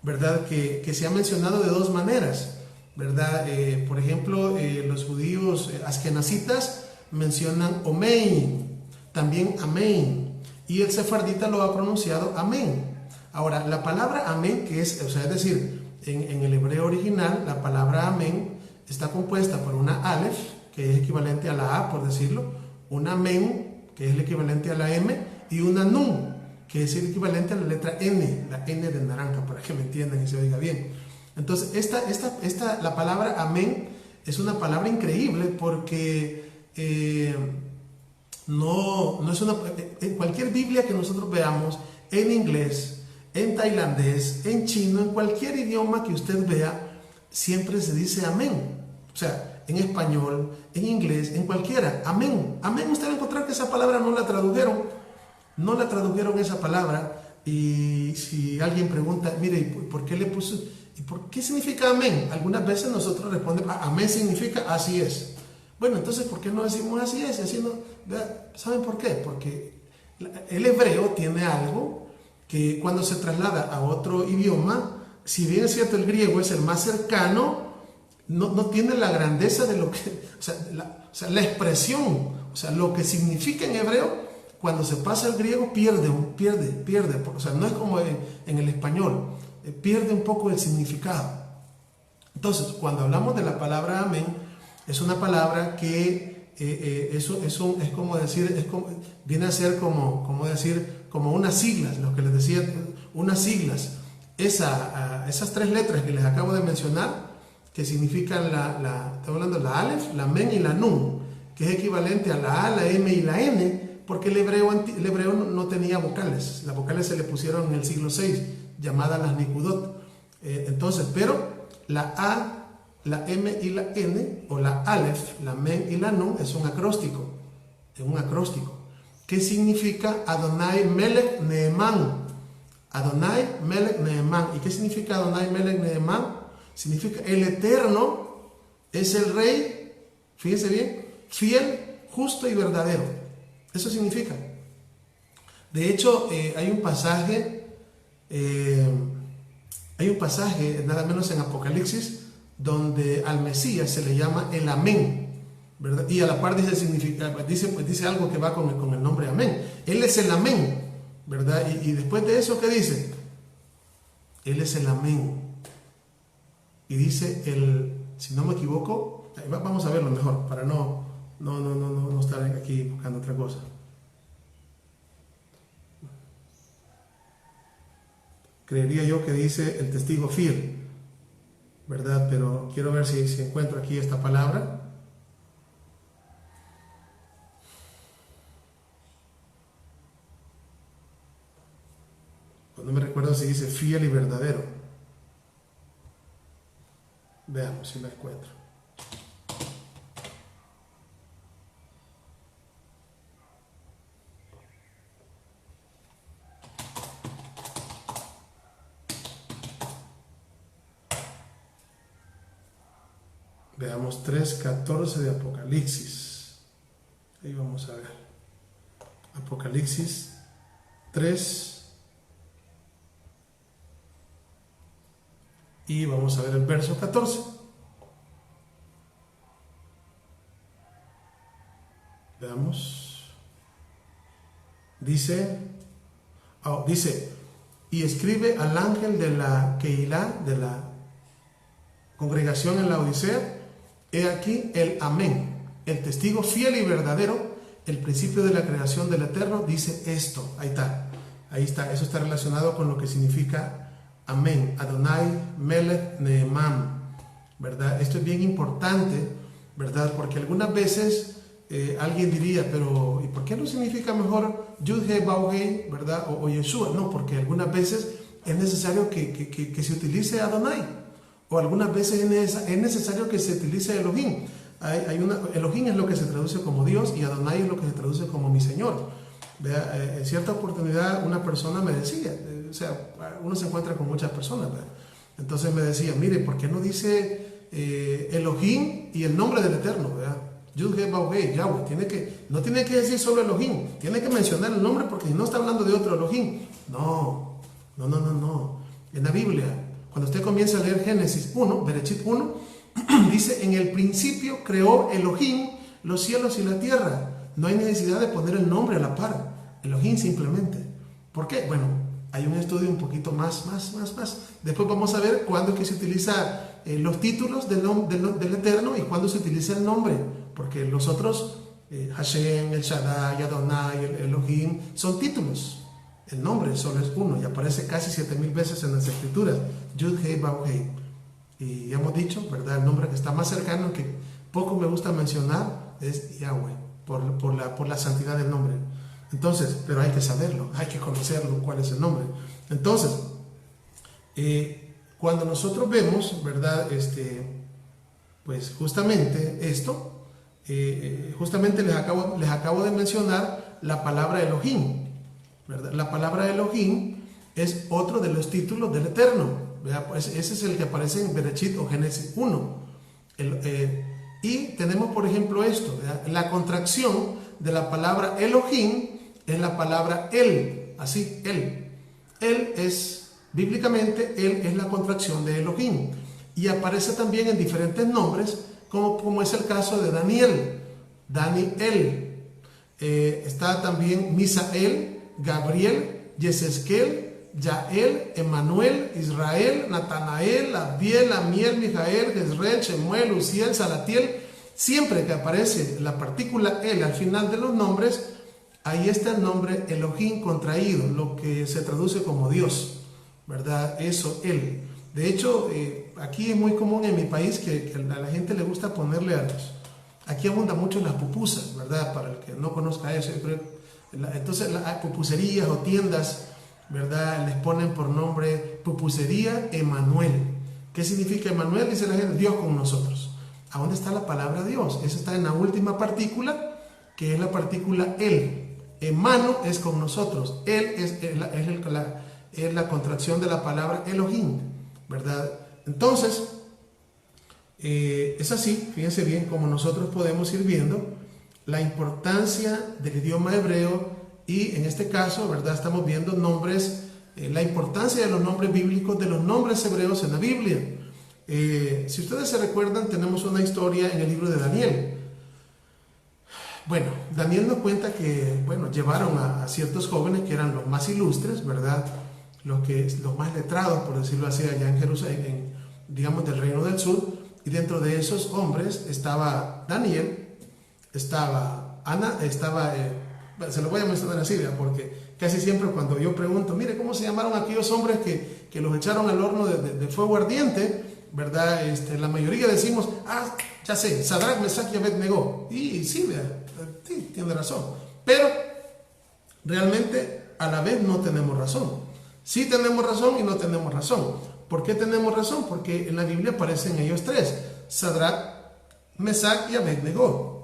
¿verdad?, que se ha mencionado de dos maneras, ¿verdad? Por ejemplo, los judíos askenazitas mencionan omein, también amén, y el sefardita lo ha pronunciado amén. Ahora, la palabra amén, que es, o sea, es decir, en el hebreo original, la palabra amén está compuesta por una alef, que es equivalente a la A, por decirlo, una men, que es el equivalente a la M, y una nun, que es el equivalente a la letra N, la N de naranja, para que me entiendan y se oiga bien. Entonces, la palabra amén es una palabra increíble porque no es en cualquier Biblia que nosotros veamos, en inglés, en tailandés, en chino, en cualquier idioma que usted vea, siempre se dice amén. O sea, en español, en inglés, en cualquiera, amén. Amén, usted va a encontrar que esa palabra no la tradujeron esa palabra. Y si alguien pregunta, mire, ¿por qué le puso? ¿Y por qué significa amén? Algunas veces nosotros respondemos, amén significa así es. Bueno, entonces, ¿por qué no decimos así es? Así no, ¿saben por qué? Porque el hebreo tiene algo que cuando se traslada a otro idioma, si bien es cierto el griego es el más cercano, no tiene la grandeza de lo que, o sea, la expresión, o sea, lo que significa en hebreo, cuando se pasa al griego pierde, o sea, no es como en el español, pierde un poco el significado. Entonces, cuando hablamos de la palabra amén, es una palabra que es como decir, viene a ser como unas siglas, lo que les decía, unas siglas. Esas tres letras que les acabo de mencionar, que significan estamos hablando de la alef, la men y la nun, que es equivalente a la A, la M y la N, porque el hebreo no tenía vocales. Las vocales se le pusieron en el siglo VI, llamadas las nikudot. Entonces, pero la A, la M y la N, o la Aleph, la Men y la Nun, es un acróstico. Es un acróstico. ¿Qué significa Adonai Melech Neeman? Adonai Melech Neeman. ¿Y qué significa Adonai Melech Neeman? Significa el Eterno es el Rey, fíjense bien, fiel, justo y verdadero. Eso significa. De hecho, hay un pasaje, nada menos en Apocalipsis, donde al Mesías se le llama el Amén, ¿verdad? Y a la par dice algo que va con el nombre Amén. Él es el Amén, ¿verdad? Y después de eso, ¿qué dice? Él es el Amén. Y dice si no me equivoco, vamos a verlo mejor, para no estar aquí buscando otra cosa. creería yo que dice el testigo fiel, ¿verdad? Pero quiero ver si encuentro aquí esta palabra. No me recuerdo si dice fiel y verdadero. Veamos si la encuentro. Veamos 3:14 de Apocalipsis. Ahí vamos a ver. Apocalipsis 3. Y vamos a ver el verso 14. Veamos. Dice, y escribe al ángel de la Keilah, de la congregación en la Odisea, he aquí el amén, el testigo fiel y verdadero, el principio de la creación del Eterno, dice esto. Ahí está, eso está relacionado con lo que significa amén, Adonai Melech Neemam, ¿verdad? Esto es bien importante, ¿verdad? Porque algunas veces alguien diría, pero ¿y por qué no significa mejor Yud-He, Bau-He, ¿verdad? O Yeshua? No, porque algunas veces es necesario que se utilice Adonai, o algunas veces es necesario que se utilice Elohim. Elohim es lo que se traduce como Dios y Adonai es lo que se traduce como mi Señor. En cierta oportunidad una persona me decía, o sea, uno se encuentra con muchas personas, ¿verdad? Entonces me decía, mire, ¿por qué no dice Elohim y el nombre del Eterno, ¿verdad? Yud-He, Bau-He, Yahweh. No tiene que decir solo Elohim, tiene que mencionar el nombre porque si no está hablando de otro Elohim. No. En la Biblia, cuando usted comienza a leer Génesis 1, Bereshit 1, dice, en el principio creó Elohim los cielos y la tierra. No hay necesidad de poner el nombre a la par, Elohim simplemente. ¿Por qué? Bueno, hay un estudio un poquito más. Después vamos a ver cuándo es que se utiliza los títulos del Eterno y cuándo se utiliza el nombre, porque los otros, Hashem, el Shaddai, Adonai, el Elohim, son títulos. El nombre solo es uno y aparece casi 7000 veces en las escrituras, Yud-He, Bau-He. Y ya hemos dicho, ¿verdad? El nombre que está más cercano, que poco me gusta mencionar, es Yahweh, por la santidad del nombre. Entonces, pero hay que saberlo, hay que conocerlo, cuál es el nombre. Entonces, cuando nosotros vemos, ¿verdad? Pues justamente esto, justamente les acabo de mencionar la palabra Elohim, ¿verdad? La palabra Elohim es otro de los títulos del Eterno, ¿verdad? Pues ese es el que aparece en Bereshit o Génesis 1. Y tenemos, por ejemplo, esto, ¿verdad? La contracción de la palabra Elohim es la palabra El, así, El. El es, bíblicamente, El es la contracción de Elohim. Y aparece también en diferentes nombres, como es el caso de Daniel, Daniel. Está también Misael, Gabriel, Yeseskel, Yael, Emanuel, Israel, Natanael, Abdiel, Amiel, Mijael, Jezreel, Shemuel, Uziel, Salatiel. Siempre que aparece la partícula El al final de los nombres, ahí está el nombre Elohim contraído, lo que se traduce como Dios, ¿verdad? Eso, Él. De hecho, aquí es muy común en mi país que a la gente le gusta ponerle aquí abundan mucho las pupusas, ¿verdad? Para el que no conozca eso. Entonces, las pupuserías o tiendas, ¿verdad? Les ponen por nombre pupusería Emanuel. ¿Qué significa Emanuel? Dice la gente, Dios con nosotros. ¿A dónde está la palabra Dios? Esa está en la última partícula, que es la partícula El. Emano es con nosotros. Él es la contracción de la palabra Elohim, ¿verdad? Entonces, es así, fíjense bien, como nosotros podemos ir viendo la importancia del idioma hebreo y en este caso, ¿verdad? Estamos viendo nombres, la importancia de los nombres bíblicos, de los nombres hebreos en la Biblia. Si ustedes se recuerdan, tenemos una historia en el libro de Daniel. Bueno, Daniel nos cuenta que, llevaron a ciertos jóvenes que eran los más ilustres, ¿verdad? Los más letrados, por decirlo así, allá en Jerusalén, digamos del Reino del Sur, y dentro de esos hombres estaba Daniel, estaba Se lo voy a mencionar así, ¿verdad? Porque casi siempre cuando yo pregunto, mire, ¿cómo se llamaron aquellos hombres que los echaron al horno de fuego ardiente? ¿Verdad? La mayoría decimos, ya sé, Sadrach, Mesach y Abed-Negó. Y sí, ¿verdad? Sí, tiene razón. Pero realmente a la vez no tenemos razón. Sí tenemos razón y no tenemos razón. ¿Por qué tenemos razón? Porque en la Biblia aparecen ellos tres, Sadrach, Mesach y Abed-Negó.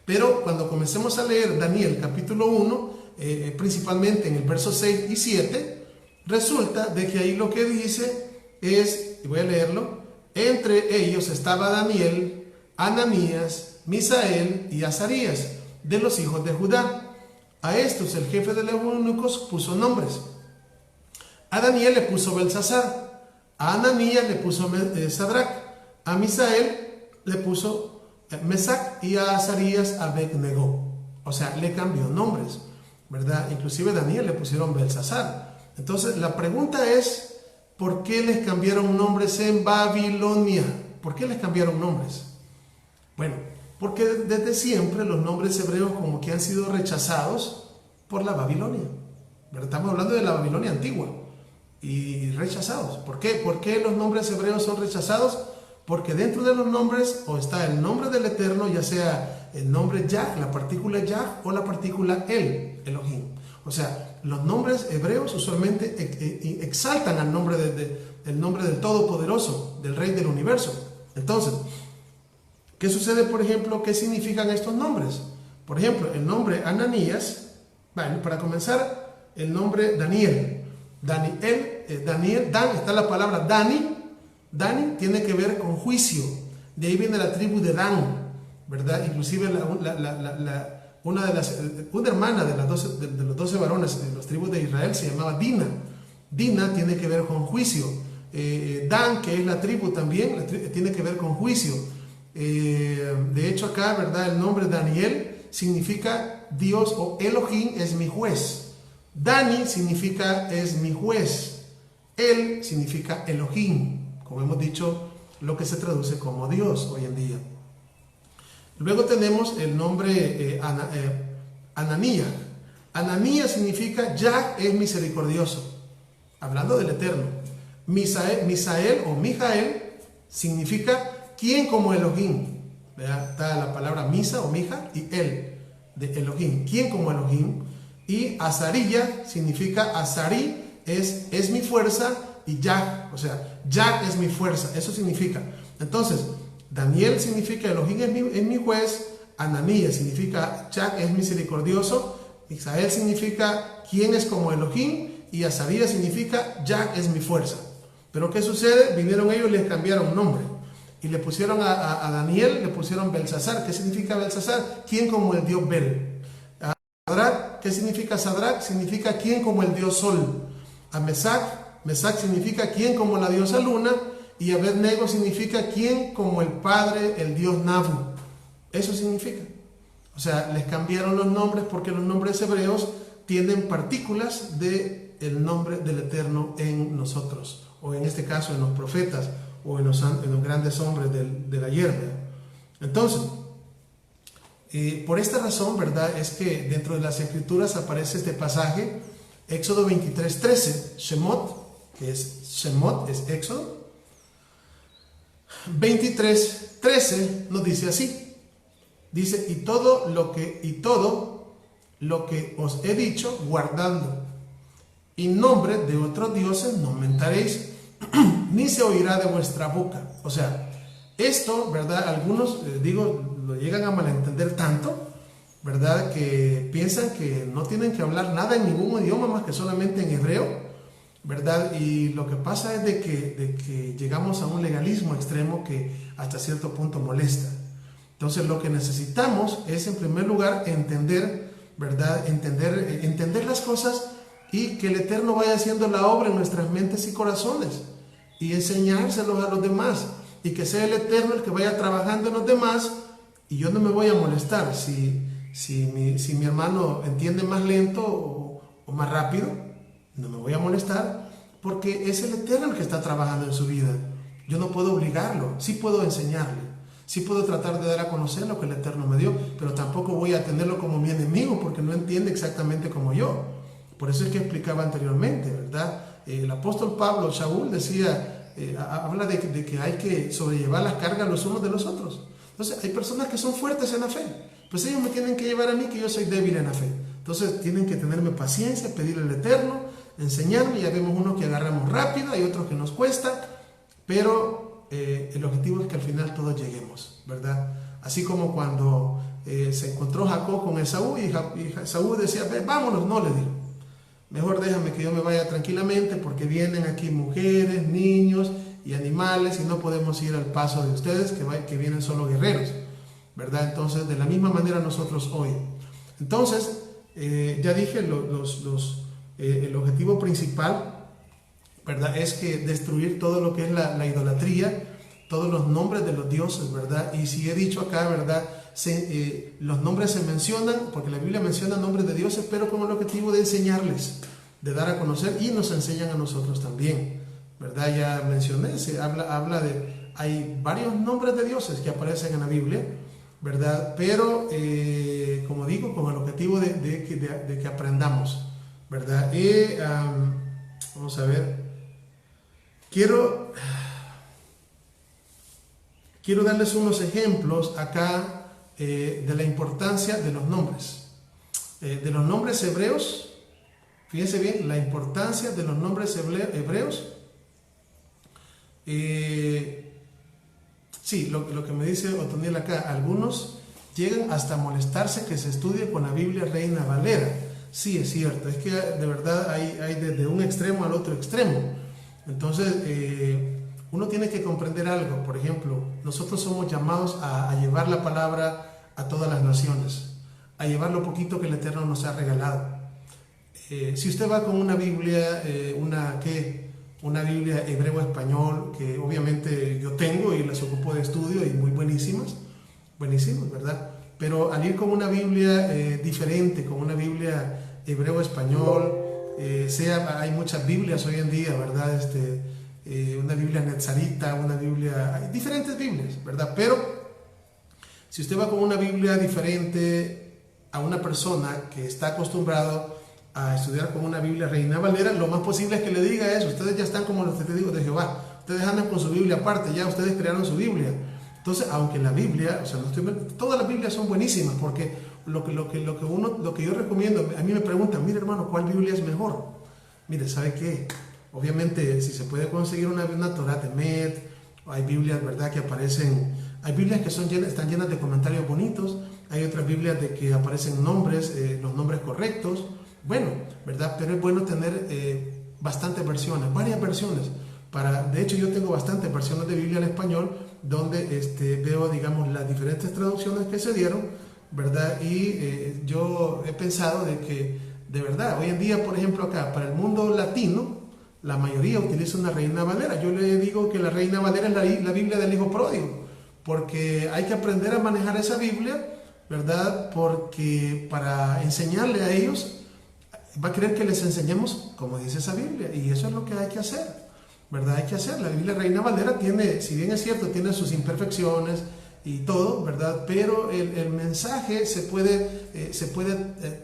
Pero cuando comencemos a leer Daniel capítulo 1, principalmente en el verso 6 y 7, resulta de que ahí lo que dice es, y voy a leerlo, entre ellos estaba Daniel, Ananías, Misael y Azarías, de los hijos de Judá. A estos el jefe de los eunucos puso nombres. A Daniel le puso Belsasar, a Ananías le puso Sadrach, a Misael le puso Mesach y a Azarías Abed-Negó. O sea, le cambió nombres, ¿verdad? Inclusive a Daniel le pusieron Belsasar. Entonces la pregunta es, ¿por qué les cambiaron nombres en Babilonia? ¿Por qué les cambiaron nombres? Bueno, porque desde siempre los nombres hebreos como que han sido rechazados por la Babilonia, ¿verdad? Estamos hablando de la Babilonia antigua y rechazados. ¿Por qué? ¿Por qué los nombres hebreos son rechazados? Porque dentro de los nombres o está el nombre del Eterno, ya sea el nombre Yah, la partícula Yah o la partícula Elohim. O sea, los nombres hebreos usualmente exaltan al nombre el nombre del Todopoderoso, del Rey del Universo. Entonces, ¿qué sucede, por ejemplo? ¿Qué significan estos nombres? Por ejemplo, el nombre Ananías, bueno, para comenzar, el nombre Daniel. Daniel, Dan, está la palabra Dani. Dani tiene que ver con juicio. De ahí viene la tribu de Dan, ¿verdad? Inclusive una hermana de los 12 varones de las tribus de Israel se llamaba Dina. Dina tiene que ver con juicio. Dan, que es la tribu también, tiene que ver con juicio. De hecho acá, ¿verdad? El nombre Daniel significa Dios, o Elohim es mi juez. Dani significa es mi juez. El significa Elohim, como hemos dicho, lo que se traduce como Dios hoy en día. Luego tenemos el nombre Ananías. Ananías significa Yah es misericordioso, hablando del Eterno. Misael o Mijael significa ¿quién como Elohim? ¿Verdad? Está la palabra Misa o Mija y El de Elohim, ¿quién como Elohim? Y Azarías significa Azarí es mi fuerza, y Yah, o sea, Yah es mi fuerza, eso significa. Entonces, Daniel significa Elohim es mi juez, Ananías significa Yah es misericordioso, Misael significa quién es como Elohim, y Azarías significa Yah es mi fuerza. Pero ¿qué sucede? Vinieron ellos y les cambiaron nombre. Y le pusieron a Daniel, le pusieron Belsasar. ¿Qué significa Belsasar? ¿Quién como el dios Bel? A Sadrach, ¿qué significa Sadrach? Significa ¿quién como el dios Sol? A Mesach significa ¿quién como la diosa Luna? Y Abed-Nego significa ¿quién como el padre, el dios Nabu? Eso significa. O sea, les cambiaron los nombres porque los nombres hebreos tienen partículas del nombre del Eterno en nosotros, o en este caso en los profetas, o en los grandes hombres de la hierba. Entonces, por esta razón, ¿verdad? Es que dentro de las escrituras aparece este pasaje, Éxodo 23:13, Shemot, que es Shemot, es Éxodo. 23:13 nos dice así, dice, y todo lo que os he dicho, guardando, y nombre de otros dioses no mentaréis, ni se oirá de vuestra boca. O sea, esto, ¿verdad? Algunos, lo llegan a malentender tanto, ¿verdad? Que piensan que no tienen que hablar nada en ningún idioma más que solamente en hebreo, ¿verdad? Y lo que pasa es de que llegamos a un legalismo extremo que hasta cierto punto molesta. Entonces, lo que necesitamos es, en primer lugar, entender, ¿verdad? Entender las cosas y que el Eterno vaya haciendo la obra en nuestras mentes y corazones y enseñárselos a los demás, y que sea el Eterno el que vaya trabajando en los demás, y yo no me voy a molestar si mi hermano entiende más lento o más rápido. No me voy a molestar porque es el Eterno el que está trabajando en su vida. Yo no puedo obligarlo, sí puedo enseñarle, Sí puedo tratar de dar a conocer lo que el Eterno me dio, pero tampoco voy a tenerlo como mi enemigo porque no entiende exactamente como yo. Por eso es que explicaba anteriormente, ¿verdad? El apóstol Pablo, Shaul, decía, habla de que hay que sobrellevar las cargas los unos de los otros. Entonces, hay personas que son fuertes en la fe. Pues ellos me tienen que llevar a mí, que yo soy débil en la fe. Entonces, tienen que tenerme paciencia, pedirle al Eterno, enseñarme. Ya vemos unos que agarramos rápido, hay otros que nos cuesta, pero el objetivo es que al final todos lleguemos, ¿verdad? Así como cuando se encontró Jacob con Esaú y Esaú decía, vámonos, no, le dijo, mejor déjame que yo me vaya tranquilamente porque vienen aquí mujeres, niños y animales y no podemos ir al paso de ustedes que vienen solo guerreros, ¿verdad? Entonces, de la misma manera nosotros hoy. Entonces, ya dije, el objetivo principal, ¿verdad? Es que destruir todo lo que es la idolatría, todos los nombres de los dioses, ¿verdad? Y si he dicho acá, ¿verdad? Los nombres se mencionan, porque la Biblia menciona nombres de dioses, pero con el objetivo de enseñarles, de dar a conocer, y nos enseñan a nosotros también, ¿verdad? Ya mencioné, se habla de, hay varios nombres de dioses que aparecen en la Biblia, ¿verdad? Pero, como digo, con el objetivo de que aprendamos, ¿verdad? Vamos a ver. Quiero darles unos ejemplos acá de la importancia de los nombres. De los nombres hebreos, fíjense bien, la importancia de los nombres hebreos. Sí, lo que me dice Otoniel acá, algunos llegan hasta molestarse que se estudie con la Biblia Reina Valera. Sí, es cierto, es que de verdad hay desde un extremo al otro extremo. Entonces, uno tiene que comprender algo. Por ejemplo, nosotros somos llamados a llevar la palabra a todas las naciones, a llevar lo poquito que el Eterno nos ha regalado. Si usted va con una Biblia, una Biblia hebreo-español, que obviamente yo tengo y las ocupo de estudio y muy buenísimas, ¿verdad? Pero al ir con una Biblia diferente, con una Biblia hebreo-español, hay muchas Biblias hoy en día, ¿verdad? Una Biblia netzarita, hay diferentes Biblias, ¿verdad? Pero si usted va con una Biblia diferente a una persona que está acostumbrado a estudiar con una Biblia Reina Valera, lo más posible es que le diga eso. Ustedes ya están como los testigos de Jehová, ustedes andan con su Biblia aparte, ya ustedes crearon su Biblia. Entonces, aunque la Biblia, o sea, todas las Biblias son buenísimas, porque lo que yo recomiendo, a mí me preguntan, mire hermano, ¿cuál Biblia es mejor? Mire, ¿sabe qué? Obviamente, si se puede conseguir una Torah de Met, hay Biblias, ¿verdad?, que aparecen, hay Biblias que están llenas de comentarios bonitos, hay otras Biblias de que aparecen nombres, los nombres correctos, bueno, ¿verdad? Pero es bueno tener bastantes versiones, varias versiones. De hecho, yo tengo bastantes versiones de Biblia en español, donde veo, digamos, las diferentes traducciones que se dieron, ¿verdad? Y yo he pensado de que, de verdad, hoy en día, por ejemplo, acá, para el mundo latino, la mayoría utiliza una Reina Valera. Yo le digo que la Reina Valera es la Biblia del Hijo Pródigo, porque hay que aprender a manejar esa Biblia, ¿verdad? Porque para enseñarle a ellos, va a querer que les enseñemos como dice esa Biblia, y eso es lo que hay que hacer, ¿verdad? Hay que hacer. La Biblia Reina Valera tiene, si bien es cierto, tiene sus imperfecciones y todo, ¿verdad? Pero el mensaje se puede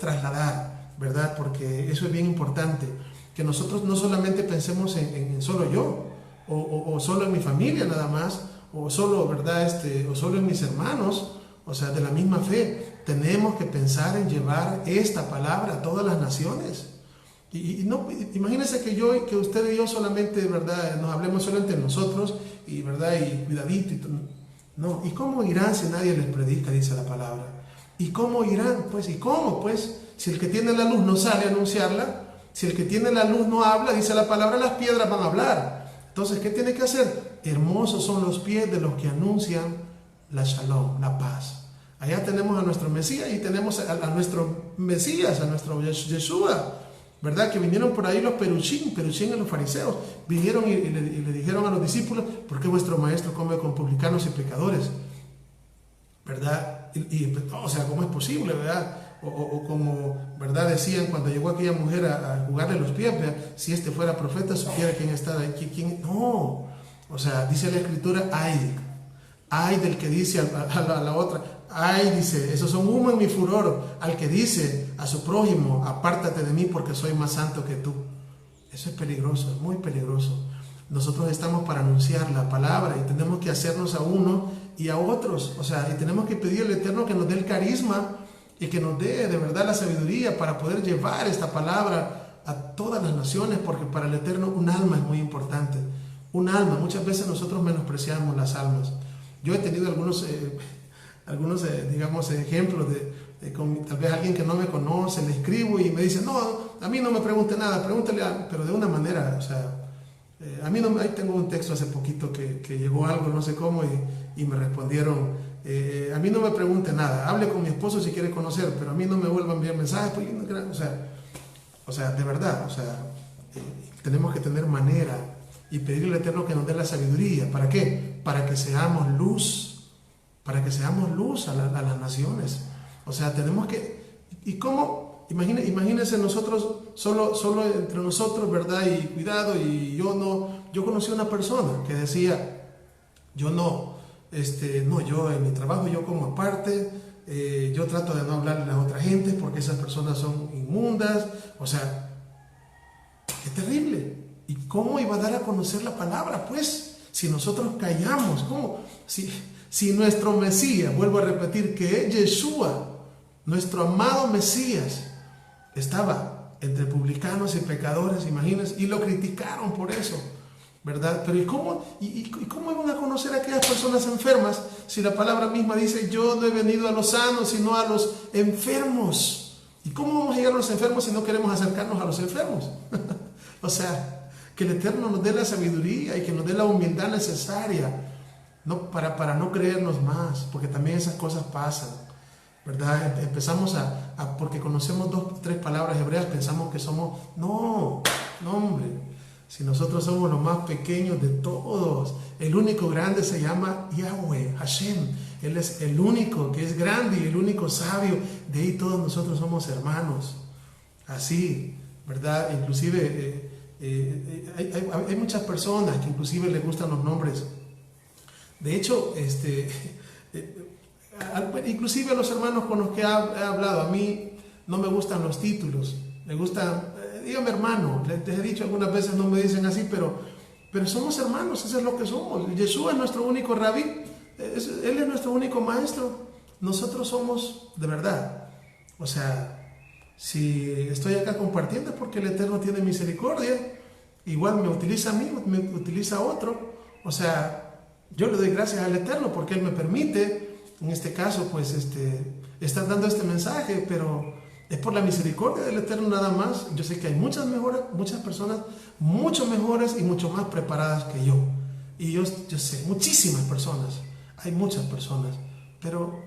trasladar, ¿verdad? Porque eso es bien importante, que nosotros no solamente pensemos en solo yo, o solo en mi familia nada más, o solo, ¿verdad? O solo en mis hermanos, o sea, de la misma fe. Tenemos que pensar en llevar esta palabra a todas las naciones. Y no, imagínense que usted y yo solamente, ¿verdad?, nos hablemos solo entre nosotros, y ¿verdad?, y cuidadito. No, ¿y cómo irán si nadie les predica? Dice la palabra. ¿Y cómo irán? Pues, ¿y cómo? Pues, si el que tiene la luz no sale a anunciarla, si el que tiene la luz no habla, dice la palabra, las piedras van a hablar. Entonces, ¿qué tiene que hacer? Hermosos son los pies de los que anuncian la shalom, la paz. Allá tenemos a nuestro Mesías y tenemos a nuestro Mesías, a nuestro Yeshua, ¿verdad? Que vinieron por ahí los peruchín y los fariseos. Vinieron y le dijeron a los discípulos, ¿por qué vuestro maestro come con publicanos y pecadores? ¿Verdad? O sea, ¿cómo es posible, verdad? O como, ¿verdad?, decían cuando llegó aquella mujer a jugarle los pies, ¿verdad?, si este fuera profeta, supiera quién está aquí, quién. No, o sea, dice la Escritura, Ay del que dice a la otra, ay, dice, esos son humo en mi furor, al que dice a su prójimo, apártate de mí porque soy más santo que tú. Eso es peligroso, es muy peligroso. Nosotros estamos para anunciar la palabra y tenemos que hacernos a uno y a otros. O sea, y tenemos que pedir al Eterno que nos dé el carisma y que nos dé de verdad la sabiduría para poder llevar esta palabra a todas las naciones, porque para el Eterno un alma es muy importante. Un alma, muchas veces nosotros menospreciamos las almas. Yo he tenido algunos digamos, ejemplos con tal vez alguien que no me conoce, le escribo y me dice, no, a mí no me pregunte nada, pregúntele, pero de una manera, o sea, a mí no, ahí tengo un texto hace poquito que llegó algo, no sé cómo, y me respondieron, a mí no me pregunte nada, hable con mi esposo si quiere conocer, pero a mí no me vuelvan a enviar mensajes, porque o sea, de verdad, o sea, tenemos que tener manera y pedirle al Eterno que nos dé la sabiduría. ¿Para qué? Para que seamos luz, a las naciones. O sea, tenemos que, ¿y cómo? Imagínense nosotros, solo entre nosotros, ¿verdad? Y cuidado, y yo conocí a una persona que decía, yo en mi trabajo yo como aparte, yo trato de no hablarle a la otra gente porque esas personas son inmundas. O sea, qué terrible. ¿Y cómo iba a dar a conocer la palabra? Pues, si nosotros callamos, ¿cómo? Si nuestro Mesías, vuelvo a repetir, que es Yeshua, nuestro amado Mesías, estaba entre publicanos y pecadores, imagínense, y lo criticaron por eso, ¿verdad? Pero ¿y cómo iban a conocer a aquellas personas enfermas si la palabra misma dice, yo no he venido a los sanos, sino a los enfermos? ¿Y cómo vamos a llegar a los enfermos si no queremos acercarnos a los enfermos? O sea, que el Eterno nos dé la sabiduría y que nos dé la humildad necesaria, no, para no creernos más, porque también esas cosas pasan, ¿verdad? Empezamos porque conocemos 2 o 3 palabras hebreas, pensamos que somos, no, hombre, si nosotros somos los más pequeños de todos, el único grande se llama Yahweh, Hashem, Él es el único que es grande y el único sabio, de ahí todos nosotros somos hermanos, así, ¿verdad? Inclusive hay muchas personas que inclusive les gustan los nombres. De hecho, inclusive a los hermanos con los que he hablado, a mí no me gustan los títulos, me gustan, dígame hermano, les he dicho algunas veces, no me dicen así, pero somos hermanos, eso es lo que somos. Yeshua es nuestro único rabí, Él es nuestro único maestro, nosotros somos de verdad. O sea, si estoy acá compartiendo es porque el Eterno tiene misericordia, igual me utiliza a mí, me utiliza a otro, o sea, yo le doy gracias al Eterno porque Él me permite, en este caso, pues, estar dando este mensaje, pero es por la misericordia del Eterno nada más. Yo sé que hay muchas personas mucho mejores y mucho más preparadas que yo. Y yo sé, muchísimas personas, hay muchas personas, pero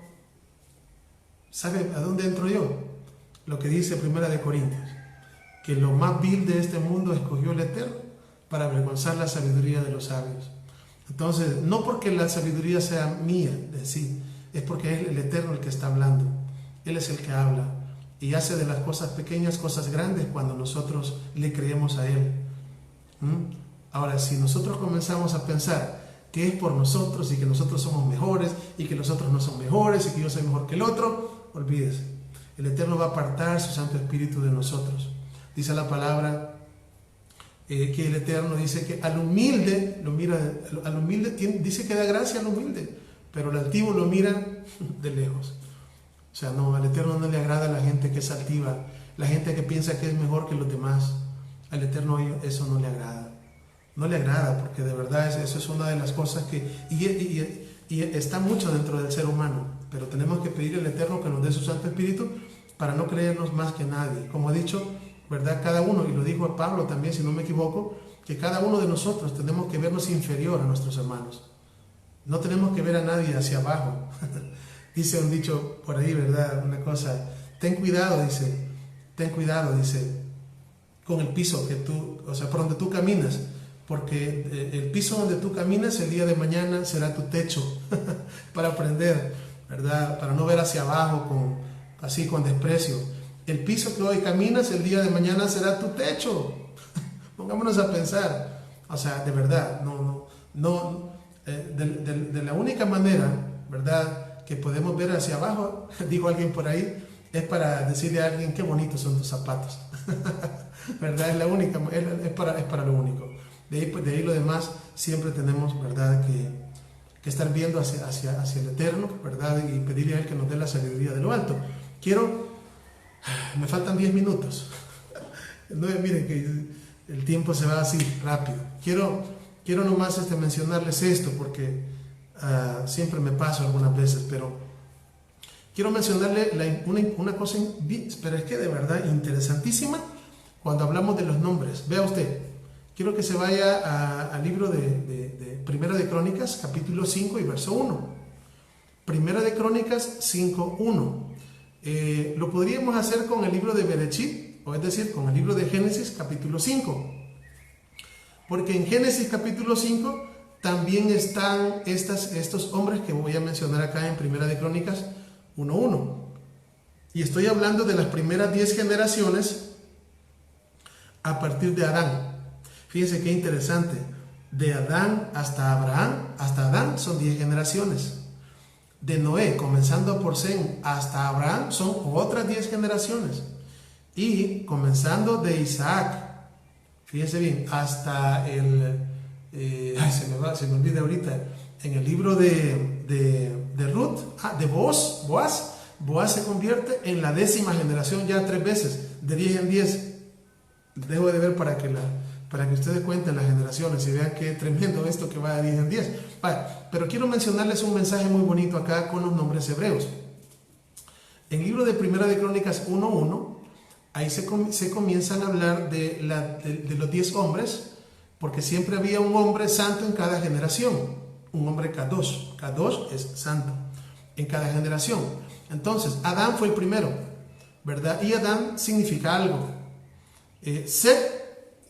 ¿sabe a dónde entro yo? Lo que dice 1 Corintios, que lo más vil de este mundo escogió el Eterno para avergonzar la sabiduría de los sabios. Entonces, no porque la sabiduría sea mía de sí, es porque es el Eterno el que está hablando. Él es el que habla y hace de las cosas pequeñas cosas grandes cuando nosotros le creemos a Él. Ahora, si nosotros comenzamos a pensar que es por nosotros y que nosotros somos mejores y que los otros no son mejores y que yo soy mejor que el otro, olvídese. El Eterno va a apartar su Santo Espíritu de nosotros. Dice la palabra que el Eterno dice que al humilde lo mira, al humilde dice que da gracia al humilde, pero al altivo lo mira de lejos. O sea, no, al Eterno no le agrada a la gente que es altiva, la gente que piensa que es mejor que los demás. Al Eterno eso no le agrada. No le agrada, porque de verdad eso es una de las cosas que y está mucho dentro del ser humano, pero tenemos que pedirle al Eterno que nos dé su Santo Espíritu para no creernos más que nadie. Como he dicho, ¿verdad? Cada uno, y lo dijo Pablo también, si no me equivoco, que cada uno de nosotros tenemos que vernos inferior a nuestros hermanos. No tenemos que ver a nadie hacia abajo. Dice un dicho por ahí, ¿verdad? Una cosa, ten cuidado, dice, con el piso que tú, o sea, por donde tú caminas, porque el piso donde tú caminas el día de mañana será tu techo para aprender, ¿verdad? Para no ver hacia abajo así con desprecio. El piso que hoy caminas el día de mañana será tu techo. Pongámonos a pensar, o sea, de verdad, no, De la única manera, ¿verdad?, que podemos ver hacia abajo, dijo alguien por ahí, es para decirle a alguien qué bonitos son tus zapatos. ¿Verdad? Es la única, es para lo único. De ahí lo demás siempre tenemos, ¿verdad?, que estar viendo hacia el Eterno, ¿verdad?, y pedirle a Él que nos dé la sabiduría de lo alto. Me faltan 10 minutos. No, miren que el tiempo se va así rápido. Quiero nomás mencionarles esto porque siempre me paso algunas veces, pero quiero mencionarle una cosa, pero es que de verdad interesantísima cuando hablamos de los nombres. Vea usted, quiero que se vaya al libro de Primera de Crónicas, capítulo 5 y verso 1. Primera de Crónicas 5, 1. Lo podríamos hacer con el libro de Berechit, o es decir, con el libro de Génesis, capítulo 5. Porque en Génesis, capítulo 5, también están estos hombres que voy a mencionar acá en Primera de Crónicas 1:1. Y estoy hablando de las primeras 10 generaciones a partir de Adán. Fíjense qué interesante. De Adán hasta Adán son 10 generaciones. De Noé, comenzando por Sem, hasta Abraham son otras 10 generaciones. Y comenzando de Isaac, fíjense bien, hasta se me olvida ahorita, en el libro de Ruth, de Boaz se convierte en la 10ª generación ya 3 veces, de 10 en 10. Dejo de ver para que ustedes cuenten las generaciones y vean qué tremendo esto que va de 10 en 10. Pero quiero mencionarles un mensaje muy bonito acá con los nombres hebreos. En el libro de Primera de Crónicas 1:1, ahí se comienzan a hablar de los 10 hombres, porque siempre había un hombre santo en cada generación, un hombre Kadosh. Kadosh es santo en cada generación. Entonces, Adán fue el primero, ¿verdad? Y Adán significa algo. Set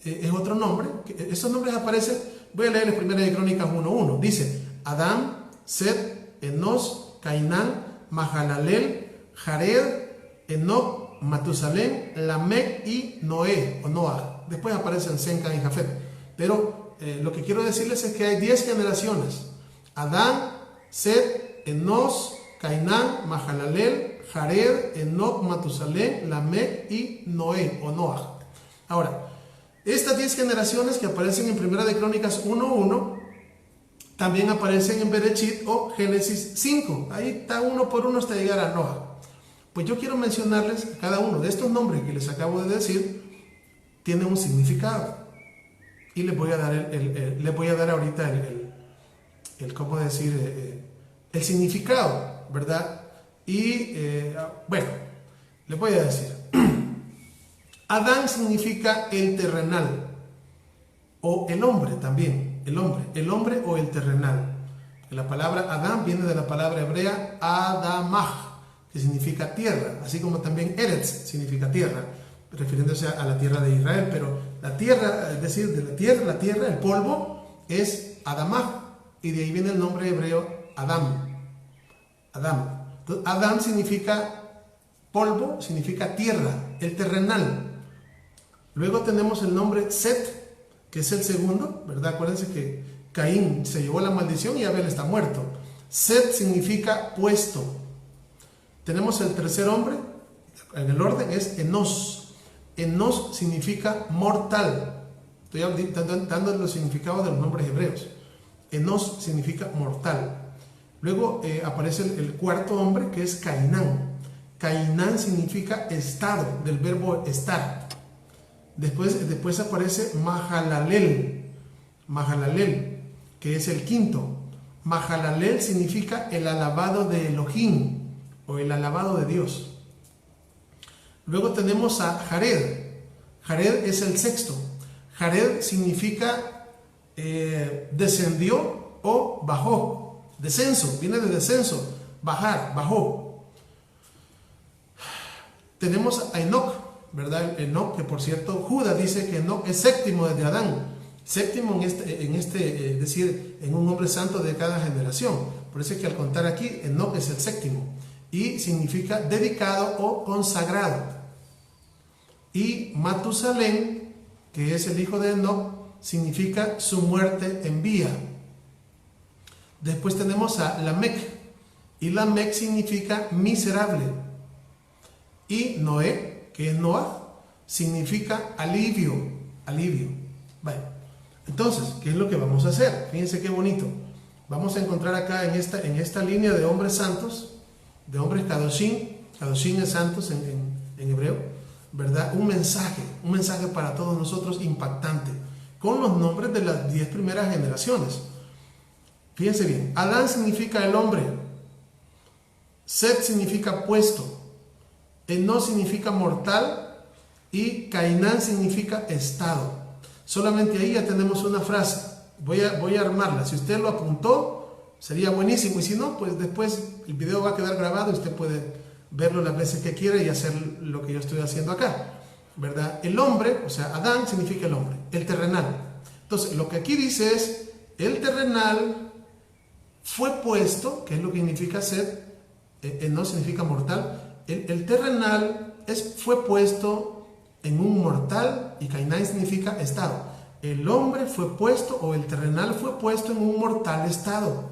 es otro nombre. Esos nombres aparecen, voy a leer en Primera de Crónicas 1:1. Dice: Adán, Set, Enos, Cainán, Mahalalel, Jared, Enoc, Matusalén, Lamec y Noé o Noah. Después aparecen Sem, Can y Jafet. Pero lo que quiero decirles es que hay 10 generaciones: Adán, Set, Enos, Cainán, Mahalalel, Jared, Enoc, Matusalén, Lamec y Noé o Noah. Ahora, estas 10 generaciones que aparecen en Primera de Crónicas 1:1 también aparecen en Berechit o Génesis 5. Ahí está uno por uno hasta llegar a Noah. Pues yo quiero mencionarles que cada uno de estos nombres que les acabo de decir tiene un significado. Y les voy a dar ahorita ¿cómo decir? El significado, ¿verdad? Y bueno, les voy a decir. Adán significa el terrenal, o el hombre también, el hombre o el terrenal. La palabra Adán viene de la palabra hebrea Adamah, que significa tierra, así como también Eretz significa tierra, refiriéndose a la tierra de Israel, pero la tierra, es decir, de la tierra, el polvo, es Adamah, y de ahí viene el nombre hebreo Adam. Entonces, Adam significa polvo, significa tierra, el terrenal. Luego tenemos el nombre Set, que es el segundo, ¿verdad? Acuérdense que Caín se llevó la maldición y Abel está muerto. Set significa puesto. Tenemos el tercer hombre, en el orden es Enos. Enos significa mortal. Estoy dando los significados de los nombres hebreos. Enos significa mortal. Luego aparece el cuarto hombre, que es Cainán. Cainán significa estado, del verbo estar. Después aparece Mahalalel, que es el quinto. Mahalalel significa el alabado de Elohim, o el alabado de Dios. Luego tenemos a Jared. Jared es el sexto. Jared significa descendió o bajó. Descenso, viene de descenso, bajar, bajó. Tenemos a Enoc, ¿verdad? Enoc, que por cierto, Judas dice que Enoc es séptimo desde Adán. Séptimo es decir, en un hombre santo de cada generación. Por eso es que al contar aquí, Enoc es el séptimo. Y significa dedicado o consagrado. Y Matusalén, que es el hijo de Enoc, significa su muerte envía. Después tenemos a Lamec, y Lamec significa miserable. Y Noé, que es Noah, significa alivio, alivio. Bueno, entonces, ¿qué es lo que vamos a hacer? Fíjense qué bonito. Vamos a encontrar acá en esta línea de hombres santos, de hombres kadoshim, kadoshim es santos en hebreo, ¿verdad? Un mensaje para todos nosotros impactante, con los nombres de las 10 primeras generaciones. Fíjense bien, Adán significa el hombre, Set significa puesto, Eno significa mortal y Cainán significa estado. Solamente ahí ya tenemos una frase. Voy a armarla. Si usted lo apuntó, sería buenísimo. Y si no, pues después el video va a quedar grabado y usted puede verlo las veces que quiera y hacer lo que yo estoy haciendo acá, ¿verdad? El hombre, o sea, Adán significa el hombre, el terrenal. Entonces, lo que aquí dice es, el terrenal fue puesto, que es lo que significa ser, no significa mortal. El terrenal fue puesto en un mortal, y Cainán significa estado. El hombre fue puesto, o el terrenal fue puesto en un mortal estado.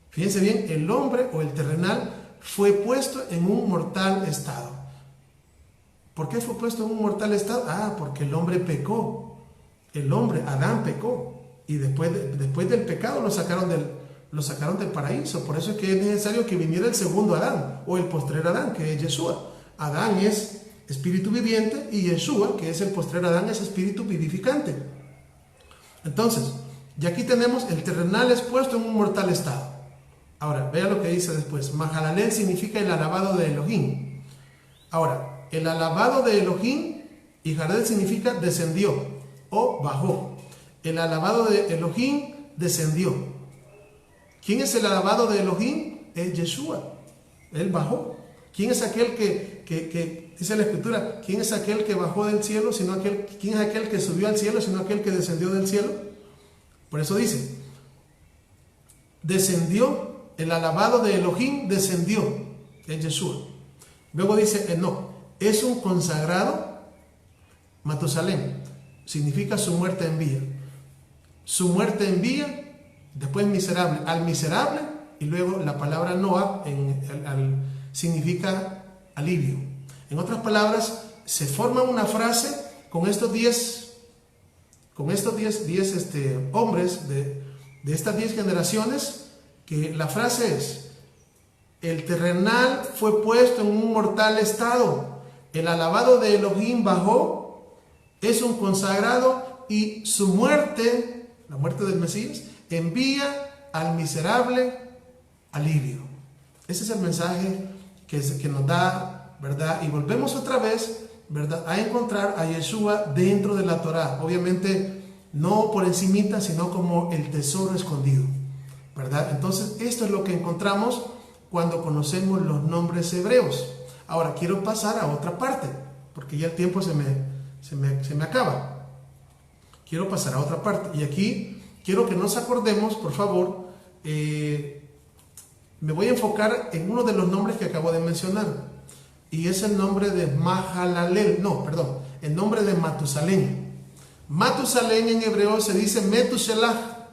Fíjense bien, el hombre o el terrenal fue puesto en un mortal estado. ¿Por qué fue puesto en un mortal estado? Porque el hombre pecó. El hombre, Adán, pecó. Y después del pecado lo sacaron del paraíso. Por eso es que es necesario que viniera el segundo Adán, o el postrer Adán, que es Yeshua. Adán es espíritu viviente y Yeshua, que es el postrer Adán, es espíritu vivificante. Entonces, y aquí tenemos el terrenal es puesto en un mortal estado. Ahora, vea lo que dice después. Mahalalel significa el alabado de Elohim. Ahora, el alabado de Elohim, y Jared significa descendió o bajó. El alabado de Elohim descendió. ¿Quién es el alabado de Elohim? Es Yeshua. Él bajó. ¿Quién es aquel que dice la Escritura? ¿Quién es aquel que bajó del cielo? ¿Quién es aquel que subió al cielo, sino aquel que descendió del cielo? Por eso dice, descendió, el alabado de Elohim descendió, es Yeshua. Luego dice, no, es un consagrado, Matusalén, significa su muerte envía. Su muerte envía, después miserable, al miserable, y luego la palabra Noah significa alivio. En otras palabras, se forma una frase con estos 10 hombres de estas 10 generaciones, que la frase es, el terrenal fue puesto en un mortal estado, el alabado de Elohim bajó, es un consagrado, y su muerte, la muerte del Mesías, envía al miserable alivio. Ese es el mensaje que nos da, ¿verdad? Y volvemos otra vez, ¿verdad?, a encontrar a Yeshua dentro de la Torá. Obviamente no por encimita, sino como el tesoro escondido, ¿verdad? Entonces esto es lo que encontramos cuando conocemos los nombres hebreos. Ahora quiero pasar a otra parte, porque ya el tiempo se me acaba. Quiero pasar a otra parte, y aquí quiero que nos acordemos, por favor, me voy a enfocar en uno de los nombres que acabo de mencionar, y es el nombre de Mahalalel, el nombre de Matusalén. Matusalén en hebreo se dice Metushelah.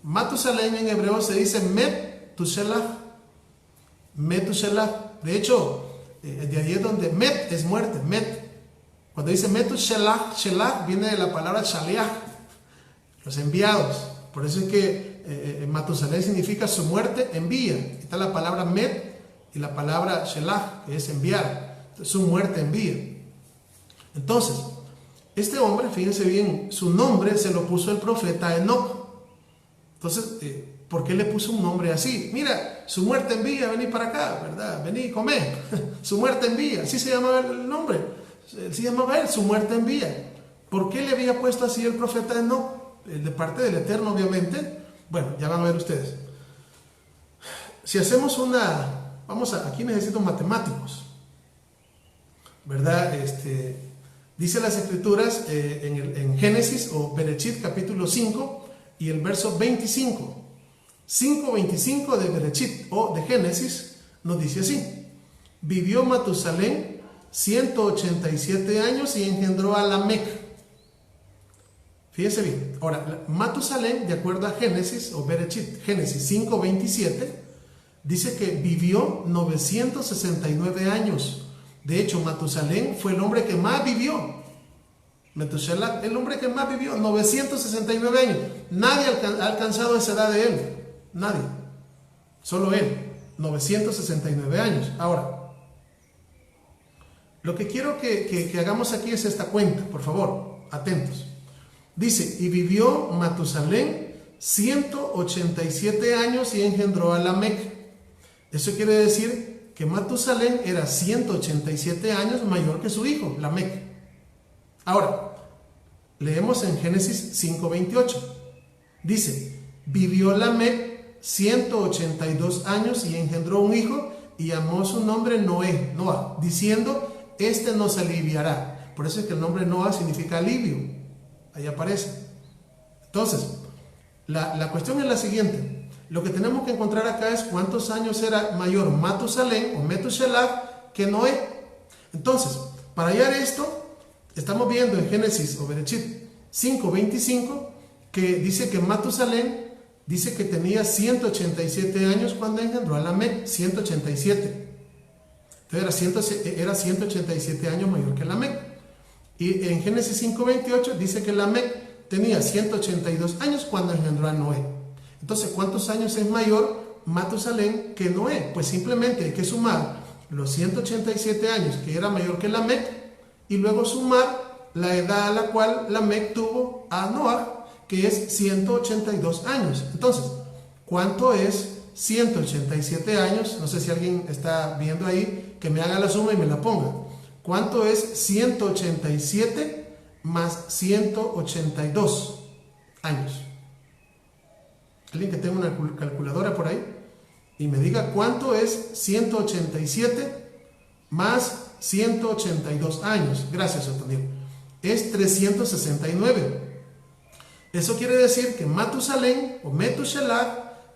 Matusalén en hebreo se dice Metushelah. Metushelah. De hecho, de ahí es donde Met es muerte, Met. Cuando dice Metushelah, Shelah viene de la palabra Shaliach, los enviados. Por eso es que Matusalén significa su muerte envía. Está la palabra Met y la palabra Shelah, que es enviar. Entonces, su muerte envía. Entonces, este hombre, fíjense bien, su nombre se lo puso el profeta Enoc. Entonces, ¿por qué le puso un nombre así? Mira, su muerte envía, vení para acá, ¿verdad? Vení, comé. Su muerte envía, así se llamaba el nombre. Se llamaba él, su muerte envía. ¿Por qué le había puesto así el profeta Enoc? De parte del Eterno, obviamente. Bueno, ya van a ver ustedes. Si hacemos aquí necesito matemáticos, ¿verdad? Dice las Escrituras en Génesis o Berechit capítulo 5 y el verso 25. 5:25 de Berechit o de Génesis nos dice así: vivió Matusalén 187 años y engendró a Lamec. Fíjense bien. Ahora, Matusalén, de acuerdo a Génesis, o Berechit, Génesis 5:27, dice que vivió 969 años. De hecho, Matusalén fue el hombre que más vivió. Metushelach, el hombre que más vivió, 969 años. Nadie ha alcanzado esa edad de él. Nadie. Solo él. 969 años. Ahora, lo que quiero que hagamos aquí es esta cuenta. Por favor, atentos. Dice, y vivió Matusalén 187 años y engendró a Lamec. Eso quiere decir que Matusalén era 187 años mayor que su hijo, Lamec. Ahora, leemos en Génesis 5:28. Dice, vivió Lamec 182 años y engendró un hijo y llamó su nombre Noah, diciendo, este nos aliviará. Por eso es que el nombre Noah significa alivio. Ahí aparece. Entonces, la cuestión es la siguiente. Lo que tenemos que encontrar acá es cuántos años era mayor Matusalén o Metushelach que Noé. Entonces, para hallar esto, estamos viendo en Génesis o Berechit 5:25 que dice que Matusalén dice que tenía 187 años cuando engendró a Lamec, 187. Entonces era 187 años mayor que Lamec. Y en Génesis 5:28 dice que Lamec tenía 182 años cuando engendró a Noé. Entonces, ¿cuántos años es mayor Matusalén que Noé? Pues simplemente hay que sumar los 187 años que era mayor que Lamec y luego sumar la edad a la cual Lamec tuvo a Noah, que es 182 años. Entonces, ¿cuánto es 187 años? No sé si alguien está viendo ahí, que me haga la suma y me la ponga. ¿Cuánto es 187 más 182 años? Alguien que tenga una calculadora por ahí y me diga cuánto es 187 más 182 años. Gracias, Otoniel. Es 369. Eso quiere decir que Matusalén o Metushelach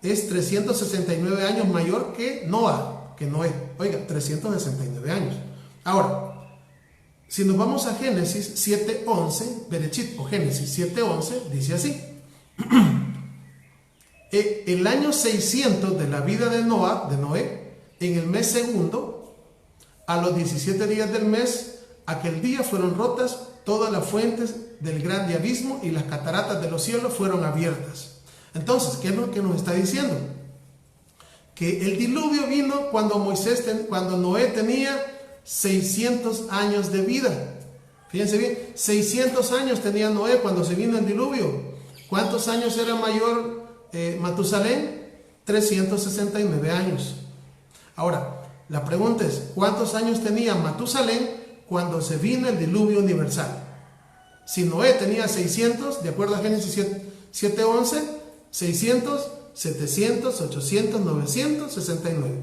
es 369 años mayor que Noé. Oiga, 369 años. Ahora, si nos vamos a Génesis 7:11, Berechit o Génesis 7:11, dice así. El año 600 de la vida de Noé, en el mes segundo, a los 17 días del mes, aquel día fueron rotas todas las fuentes del grande abismo y las cataratas de los cielos fueron abiertas. Entonces, ¿qué es lo que nos está diciendo? Que el diluvio vino cuando Noé tenía 600 años de vida. Fíjense bien, 600 años tenía Noé cuando se vino el diluvio. ¿Cuántos años era mayor Matusalén? 369 años. Ahora, la pregunta es, ¿cuántos años tenía Matusalén cuando se vino el diluvio universal? Si Noé tenía 600, de acuerdo a Génesis 7:11, 600, 700, 800, 969.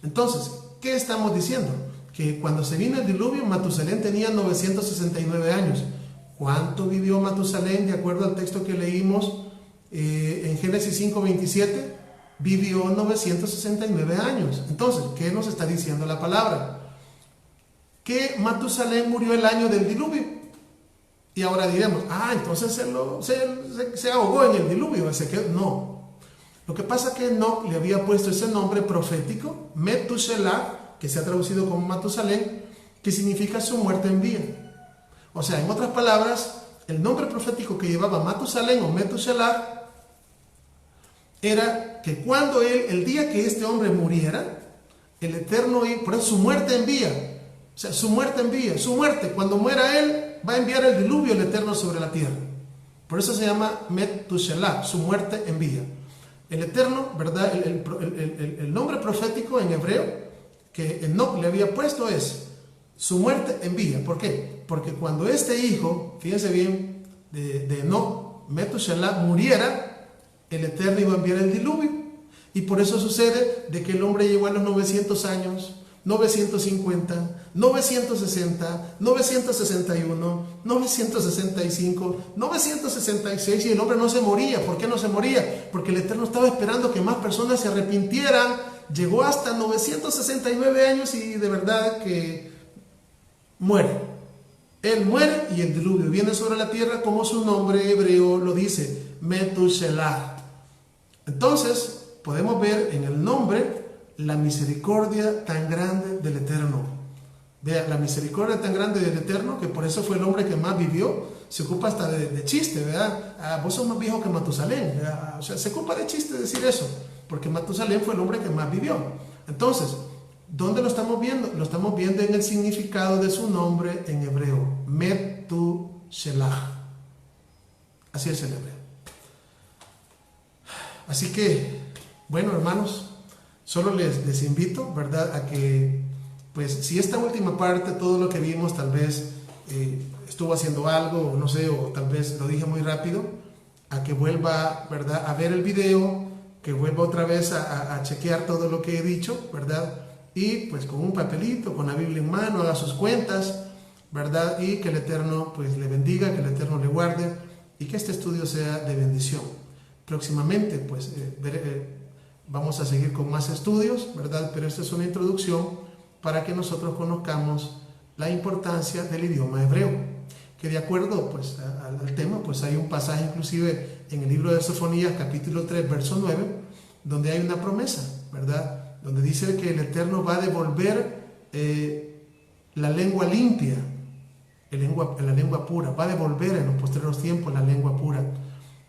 Entonces, ¿qué estamos diciendo? Que cuando se vino el diluvio, Matusalén tenía 969 años. ¿Cuánto vivió Matusalén de acuerdo al texto que leímos en Génesis 5:27? Vivió 969 años. Entonces, ¿qué nos está diciendo la palabra? Que Matusalén murió el año del diluvio. Y ahora diremos, entonces se ahogó en el diluvio. No. Lo que pasa es que Enoc le había puesto ese nombre profético, Metushelach, que se ha traducido como Matusalén, que significa su muerte en vida. O sea, en otras palabras, el nombre profético que llevaba Matusalén o Metushelach era que cuando el día que este hombre muriera, el Eterno, por eso su muerte envía, o sea, su muerte, cuando muera él, va a enviar el diluvio el Eterno sobre la tierra. Por eso se llama Metushelach, su muerte envía. El Eterno, ¿verdad? El nombre profético en hebreo que Enoc le había puesto es su muerte envía. ¿Por qué? Porque cuando este hijo, fíjense bien, de Enoc, Metushelach, muriera, el Eterno iba a enviar el diluvio. Y por eso sucede de que el hombre llegó a los 900 años, 950, 960, 961, 965, 966 y el hombre no se moría. ¿Por qué no se moría? Porque el Eterno estaba esperando que más personas se arrepintieran. Llegó hasta 969 años y de verdad que muere. Él muere y el diluvio viene sobre la tierra como su nombre hebreo lo dice, Metushelah. Entonces podemos ver en el nombre la misericordia tan grande del Eterno. Vea, la misericordia tan grande del Eterno, que por eso fue el hombre que más vivió. Se ocupa hasta de chiste, ¿verdad? Vos sos más viejo que Matusalén, ¿verdad? O sea, se ocupa de chiste decir eso, porque Matusalén fue el hombre que más vivió. Entonces, ¿dónde lo estamos viendo? Lo estamos viendo en el significado de su nombre en hebreo, Metushelah. Así es el hebreo. Así que, bueno, hermanos, solo les invito, ¿verdad?, a que, pues, si esta última parte, todo lo que vimos, tal vez estuvo haciendo algo, o no sé, o tal vez lo dije muy rápido, a que vuelva, ¿verdad?, a ver el video, que vuelva otra vez a chequear todo lo que he dicho, ¿verdad?, y pues con un papelito, con la Biblia en mano, haga sus cuentas, ¿verdad?, y que el Eterno pues le bendiga, que el Eterno le guarde, y que este estudio sea de bendición. Próximamente, pues, vamos a seguir con más estudios, ¿verdad?, pero esta es una introducción para que nosotros conozcamos la importancia del idioma hebreo, que de acuerdo pues al tema, pues hay un pasaje inclusive en el libro de Sofonías capítulo 3 verso 9 donde hay una promesa, ¿verdad?, donde dice que el Eterno va a devolver la lengua limpia, la lengua pura, va a devolver en los postreros tiempos la lengua pura,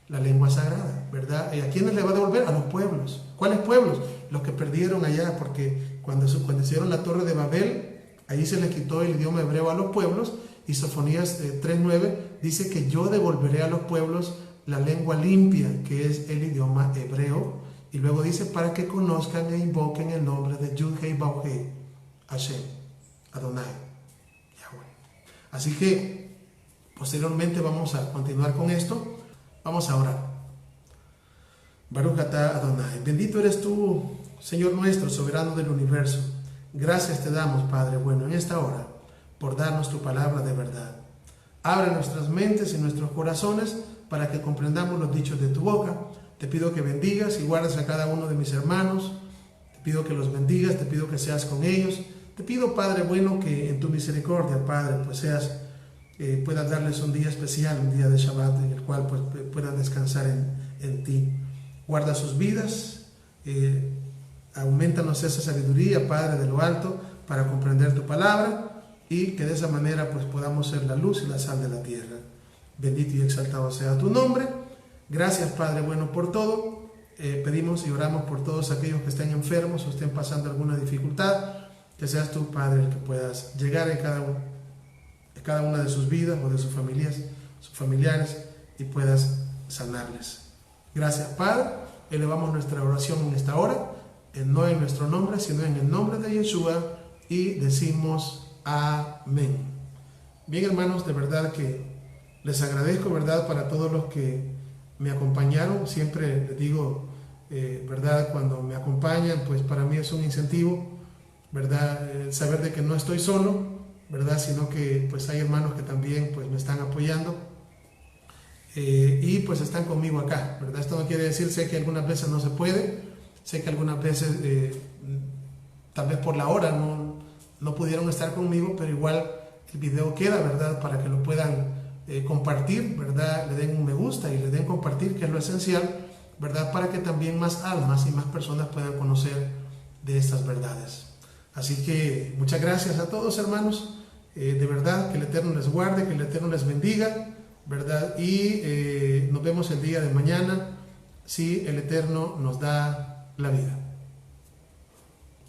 la lengua sagrada, ¿verdad? ¿Y a quiénes le va a devolver? A los pueblos. ¿Cuáles pueblos? Los que perdieron allá, porque cuando hicieron la torre de Babel, ahí se les quitó el idioma hebreo a los pueblos, y Sofonías 3.9 dice que yo devolveré a los pueblos la lengua limpia, que es el idioma hebreo, y luego dice para que conozcan e invoquen el nombre de Yud-Hei Bau-Hei, Hashem, Adonai, Yahweh. Así que posteriormente vamos a continuar con esto. Vamos a orar. Baruch atah Adonai, bendito eres tú, Señor nuestro, soberano del universo. Gracias te damos, Padre bueno, en esta hora, por darnos tu palabra de verdad. Abre nuestras mentes y nuestros corazones para que comprendamos los dichos de tu boca. Te pido que bendigas y guardes a cada uno de mis hermanos. Te pido que los bendigas, te pido que seas con ellos. Te pido, Padre bueno, que en tu misericordia, Padre, pues puedas darles un día especial, un día de Shabbat, en el cual pues puedan descansar en ti. Guarda sus vidas, aumentanos esa sabiduría, Padre, de lo alto, para comprender tu palabra, y que de esa manera pues podamos ser la luz y la sal de la tierra. Bendito y exaltado sea tu nombre. Gracias, Padre bueno, por todo. Pedimos y oramos por todos aquellos que estén enfermos o estén pasando alguna dificultad, que seas tú, Padre, el que puedas llegar en cada una de sus vidas o de sus familiares, y puedas sanarles. Gracias, Padre. Elevamos nuestra oración en esta hora, no en nuestro nombre, sino en el nombre de Yeshua, y decimos amén. Bien, hermanos, de verdad que les agradezco, verdad, para todos los que me acompañaron. Siempre les digo, verdad, cuando me acompañan, pues para mí es un incentivo, verdad, saber de que no estoy solo, verdad, sino que pues hay hermanos que también pues me están apoyando, y pues están conmigo acá, verdad. Esto no quiere decir, sé que algunas veces no se puede, sé que algunas veces tal vez por la hora no pudieron estar conmigo, pero igual el video queda, verdad, para que lo puedan compartir, verdad, le den un me gusta y le den compartir, que es lo esencial, verdad, para que también más almas y más personas puedan conocer de estas verdades. Así que muchas gracias a todos, hermanos. De verdad, que el Eterno les guarde, que el Eterno les bendiga, ¿verdad? Y nos vemos el día de mañana, si el Eterno nos da la vida.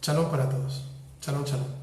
Shalom para todos. Shalom, shalom.